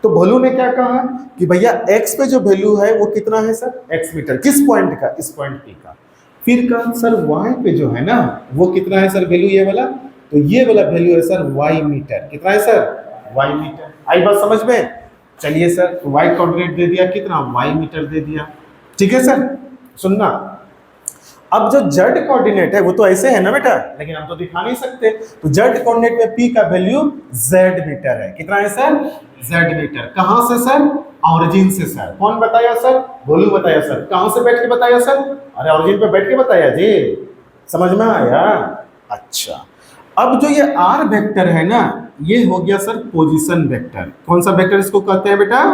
S1: तो भोलू ने क्या कहा कि भैया एक्स पे जो वैल्यू है वो कितना है सर, एक्स मीटर। किस पॉइंट का, इस पॉइंट P का। फिर कहा सर वाई पे जो है ना वो कितना है सर वैल्यू, ये वाला, तो ये वाला वैल्यू है सर वाई मीटर। कितना है सर, वाई मीटर। आई बात समझ में। चलिए सर, वाई कोऑर्डिनेट दे दिया कितना, वाई मीटर दे दिया, ठीक है सर। सुनना, अब जो जेड कोऑर्डिनेट है वो तो ऐसे है ना बेटा, लेकिन हम तो दिखा नहीं सकते, तो जेड कोऑर्डिनेट में P का वैल्यू जेड मीटर है। कितना है सर, जेड मीटर। कहां से सर, ऑरिजिन से सर। कौन बताया सर, भोलू बताया सर। कहां से बैठ के बताया सर, अरे ऑरिजिन पे बैठ के बताया जी, समझ में आया। अच्छा, अब जो ये आर वेक्टर है ना, ये हो गया सर पोजीशन वेक्टर। कौन सा वेक्टर इसको कहते हैं बेटा,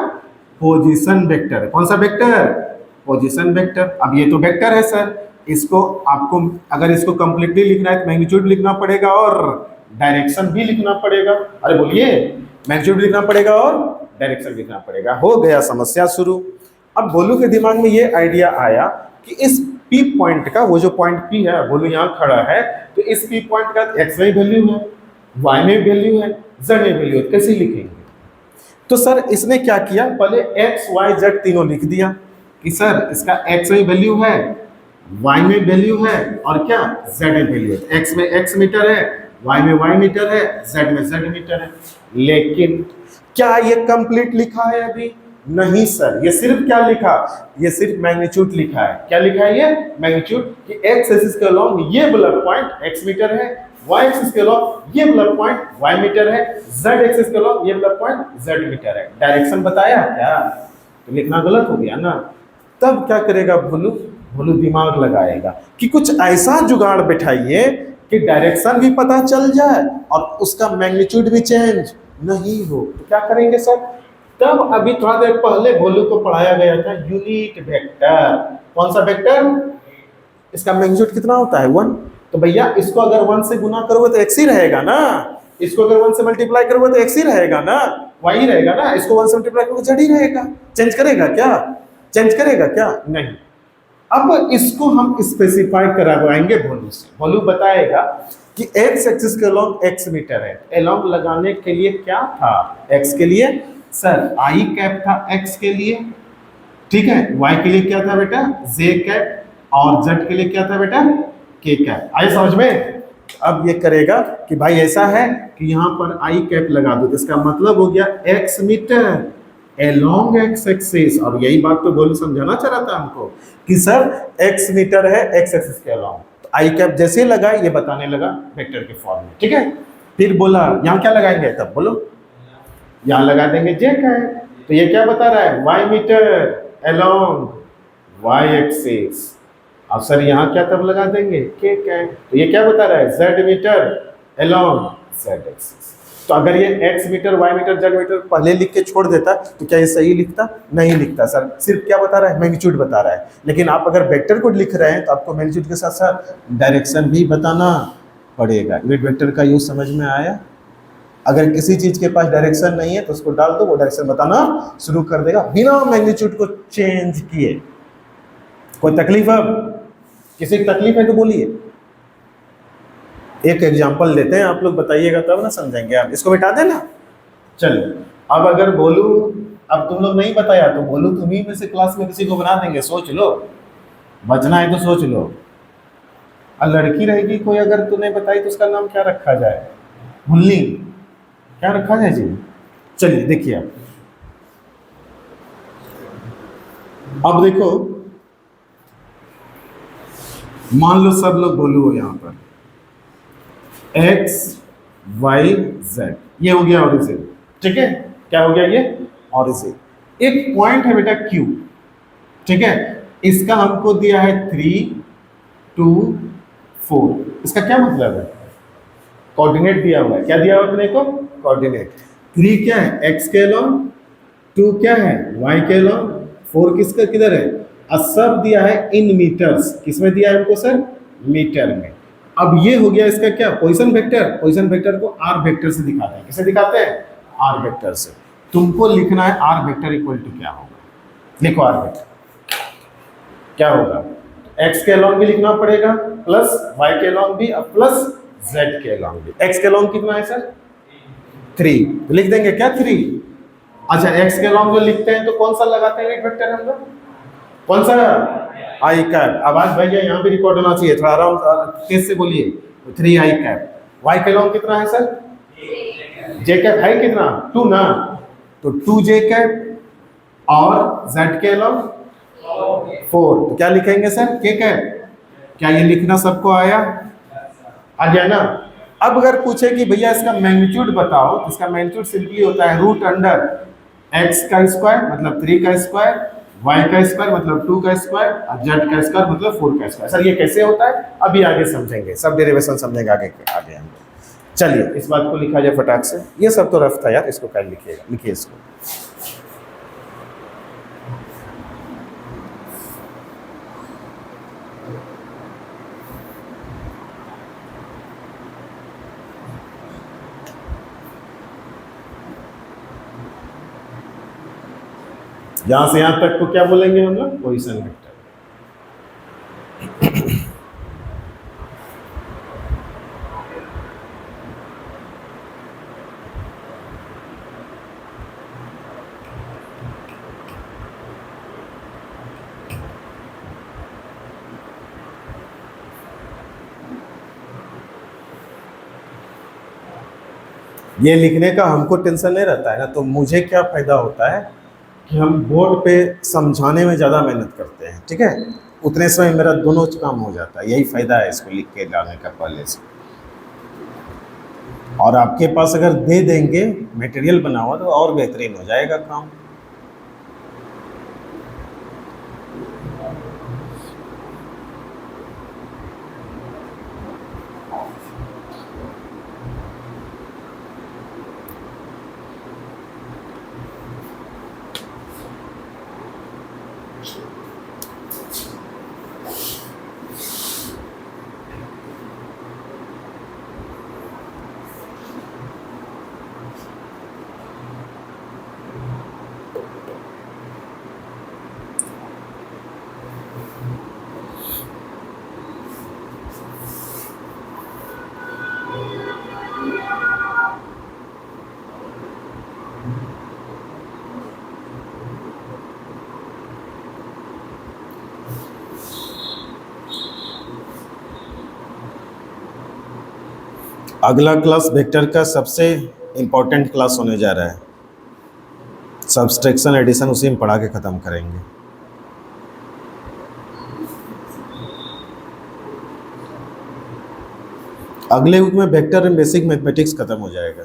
S1: पोजीशन वेक्टर। कौन सा वेक्टर, पोजीशन वेक्टर। अब ये तो वेक्टर है सर, इसको आपको अगर इसको कंप्लीटली लिखना है तो मैग्नीट्यूड लिखना पड़ेगा और डायरेक्शन भी लिखना पड़ेगा। अरे बोलिए, मैग्नीट्यूड लिखना पड़ेगा और डायरेक्शन लिखना पड़ेगा। हो गया समस्या शुरू। अब भोलू के दिमाग में ये आइडिया आया कि इस पी पॉइंट का, वो जो पॉइंट पी है, भोलू यहाँ खड़ा है, तो इस पी पॉइंट का एक्स में वैल्यू है, वाई में वैल्यू है, जेड में वैल्यू है, कैसे लिखेंगे? तो सर इसने क्या किया, पहले एक्स वाई जेड तीनों लिख दिया कि सर इसका एक्स में वैल्यू है, वाई में वैल्यू है और क्या जेड में वैल्यू है। एक्स में एक्स मीटर है, वाई में वाई मीटर है, जेड में जेड मीटर है। लेकिन क्या ये कंप्लीट लिखा है? अभी नहीं सर, ये सिर्फ क्या लिखा, ये सिर्फ मैग्नीट्यूड लिखा है। क्या लिखा है ये? मैग्नीट्यूड कि एक्स एक्सिस के अलोंग ये वाला पॉइंट एक्स मीटर है, वाई एक्सिस के अलोंग ये वाला पॉइंट वाई मीटर है, जेड एक्सिस के अलोंग ये वाला पॉइंट जेड मीटर है। डायरेक्शन बताया क्या? तो लिखना गलत हो गया ना। तब क्या करेगा भोलू? भोलू दिमाग लगाएगा कि कुछ ऐसा जुगाड़ बैठाइए कि डायरेक्शन भी पता चल जाए और उसका मैग्नीट्यूड भी चेंज नहीं हो। तो क्या करेंगे सर? तब अभी थोड़ा देर पहले भोलू को पढ़ाया गया था यूनिट वेक्टर। कौन सा वेक्टर? इसका मैग्नीट्यूड कितना होता है? 1। तो भैया इसको अगर 1 से गुना करोगे तो x ही रहेगा ना, इसको अगर 1 से मल्टीप्लाई करोगे तो x ही रहेगा ना, y ही रहेगा ना, इसको 1 से मल्टीप्लाई करोगे z ही रहेगा। चेंज करेगा क्या? चेंज करेगा क्या? नहीं। अब इसको हम स्पेसिफाई करवाएंगे भोलू से। भोलू बताएगा कि x एक्सिस के अलोंग x मीटर है, अलोंग लगाने के लिए क्या था? x के लिए सर i कैप था, x के लिए, ठीक है। y के लिए क्या था बेटा? j कैप, और z के लिए क्या था बेटा? k cap. आए समझ में? अब ये करेगा कि भाई ऐसा है कि यहाँ पर i कैप लगा दो, इसका मतलब हो गया x metre along x axis. और यही बात तो भोलू समझाना चाह रहा था हमको कि सर x मीटर है x एक्सिस के along, तो i कैप जैसे लगा ये बताने लगा वेक्टर के फॉर्म में, ठीक है। फिर बोला यहाँ क्या लगाएंगे? तब बोलो, यहाँ लगा देंगे j कैप। तो ये क्या बता रहा है? y metre along y axis. अब सर यहाँ क्या तब लगा देंगे? k cap. तो ये क्या बता रहा है? z metre along z axis. तो अगर ये x metre, y metre, z metre पहले लिख के छोड़ देता तो क्या ये सही लिखता? नहीं लिखता सर। सिर्फ क्या बता रहा है? मैग्नीट्यूड बता रहा है। लेकिन आप अगर वेक्टर को लिख रहे हैं तो आपको मैग्नीट्यूड के साथ साथ डायरेक्शन भी बताना पड़ेगा। यूनिट वेक्टर का यूज समझ में आया? अगर किसी चीज के पास डायरेक्शन नहीं है तो उसको डाल दो, वो डायरेक्शन बताना शुरू कर देगा बिना मैग्नीट्यूड को चेंज किए। कोई तकलीफ? अब किसी की तकलीफ है तो बोलिए। एक एग्जांपल लेते हैं, आप लोग बताइएगा तब ना समझेंगे। आप इसको बिठा देना। चलो अब अगर बोलू, अब तुम लोग नहीं बताया तो बोलू तुम्ही में से क्लास में किसी को बना देंगे। सोच लो, बचना है तो सोच लो। और लड़की रहेगी कोई अगर तूने बताई तो उसका नाम क्या रखा जाए? मुन्नी, क्या रखा जाए जी? चलिए देखिए अब देखो, मान लो सब लोग बोलू हो यहाँ पर x y z, ये हो गया ओरिजिन, ठीक है। क्या हो गया ये? ओरिजिन। एक पॉइंट है बेटा q, ठीक है। इसका हमको दिया है 3 2 4। इसका क्या मतलब है? कोऑर्डिनेट दिया हुआ है। क्या दिया हुआ अपने को? कोऑर्डिनेट। 3 क्या है? x के अलोंग, 2 क्या है? y के अलोंग, 4 किसका किधर है? और सब दिया है इन मीटर्स। किसमें दिया है हमको सर? मीटर में। अब ये हो गया इसका क्या? Position vector. पोजीशन वेक्टर को r वेक्टर से दिखाते हैं। किसे दिखाते हैं? r वेक्टर से। तुमको लिखना है r वेक्टर इक्वल टू क्या होगा। लिखो r वेक्टर क्या होगा? x के अलोंग भी लिखना पड़ेगा, प्लस y के अलोंग भी, और प्लस z के अलोंग भी। x के अलोंग कितना है सर? 3। लिख देंगे क्या? 3। अच्छा, x के अलोंग जो लिखते हैं तो कौन सा लगाते हैं यूनिट वेक्टर हम लोग? कौन सा? आई कैप। आवाज भैया यहाँ भी रिकॉर्ड होना चाहिए, थोड़ा आराम तेज से बोलिए। 3 आई कैप। वाई के अलोंग कितना है सर? जे कैप है कितना? 2 ना, तो 2 जे कैप और जेड के अलोंग 4। तो क्या लिखेंगे सर? के कैप। क्या ये लिखना सबको आया? आ गया ना। अब अगर पूछे कि भैया इसका मैग्नीट्यूड बताओ, तो इसका मैग्नीट्यूड सिंपली होता है रूट अंडर x का स्क्वायर मतलब 3 का स्क्वायर, y का स्क्वायर मतलब 2 का स्क्वायर, और z का स्क्वायर मतलब 4 का स्क्वायर। सर ये कैसे होता है? अभी आगे समझेंगे, सब डेरिवेशन समझेंगे आगे आगे हम। चलिए इस बात को लिखा जाए फटाक से। ये सब तो रफ था यार, इसको कल लिखिएगा, लिखिए इसको। यहाँ से यहाँ तक को क्या बोलेंगे हम लोग? Position vector. ये लिखने का हमको टेंशन नहीं रहता है ना, तो मुझे क्या फ़ायदा होता है कि हम बोर्ड पे समझाने में ज़्यादा मेहनत करते हैं, ठीक है, उतने समय मेरा दोनों काम हो जाता है। यही फ़ायदा है इसको लिख के लाने का पहले से। और आपके पास अगर दे देंगे मटेरियल बना हुआ तो और बेहतरीन हो जाएगा काम। अगला क्लास वेक्टर का सबसे इम्पोर्टेंट क्लास होने जा रहा है, सब्सट्रैक्शन एडिशन, उसी में पढ़ा के ख़त्म करेंगे। अगले वीक में वेक्टर एंड बेसिक मैथमेटिक्स खत्म हो जाएगा।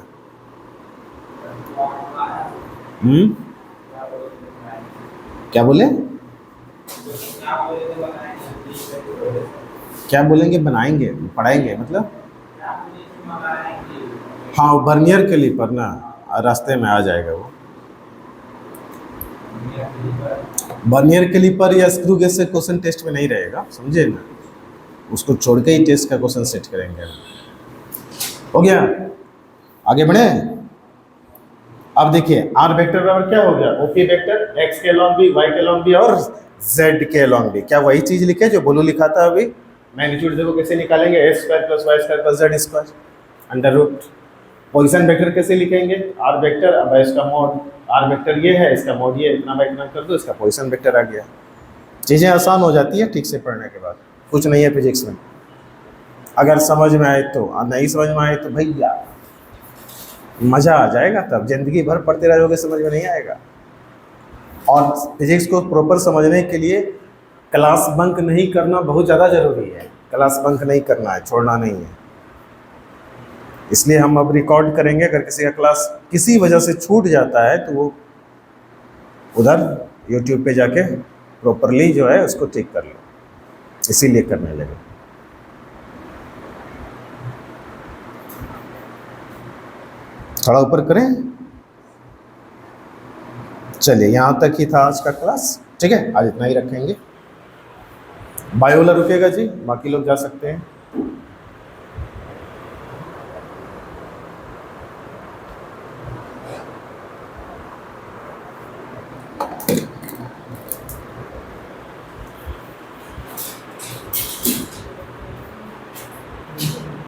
S1: क्या बोले? क्या बोलेंगे? बनाएंगे, पढ़ाएंगे मतलब? हाँ, वर्नियर कैलिपर ना, रास्ते में आ जाएगा वो। वर्नियर कैलिपर या स्क्रू गेज से क्वेश्चन टेस्ट में नहीं रहेगा, समझे ना, उसको छोड़ के ही टेस्ट का क्वेश्चन सेट करेंगे। हो गया, आगे बढ़े। अब देखिए आर वेक्टर बराबर क्या हो गया? ओपी वेक्टर एक्स के अलॉन्ग भी, वाई के अलॉन्ग भी और जेड के अलॉन्ग भी। क्या वही चीज लिखे जो बोलू लिखा था अभी? मैग्नीट्यूड देखो कैसे निकालेंगे, a square plus y square plus z square under root. Position vector कैसे लिखेंगे? आर वेक्टर, अब इसका मोड, आर वेक्टर ये है, इसका मोड ये, इतना बाय इतना कर दो, इसका पोजीशन वेक्टर आ गया। चीज़ें आसान हो जाती है ठीक से पढ़ने के बाद, कुछ नहीं है फिजिक्स में। अगर समझ में आए तो, नहीं समझ में आए तो भैया मज़ा आ जाएगा, तब जिंदगी भर पढ़ते रहोगे, समझ में नहीं आएगा। और फिजिक्स को प्रॉपर समझने के लिए क्लास बंक नहीं करना बहुत ज़्यादा ज़रूरी है। क्लास बंक नहीं करना है, छोड़ना नहीं है। इसलिए हम अब रिकॉर्ड करेंगे, अगर किसी का क्लास किसी वजह से छूट जाता है तो वो उधर यूट्यूब पे जाके प्रॉपरली जो है उसको ठीक कर लो, इसीलिए करने लगे। थोड़ा ऊपर करें। चलिए यहाँ तक ही था आज का क्लास, ठीक है, आज इतना ही रखेंगे। बायो वाला रुकेगा जी, बाकी लोग जा सकते हैं।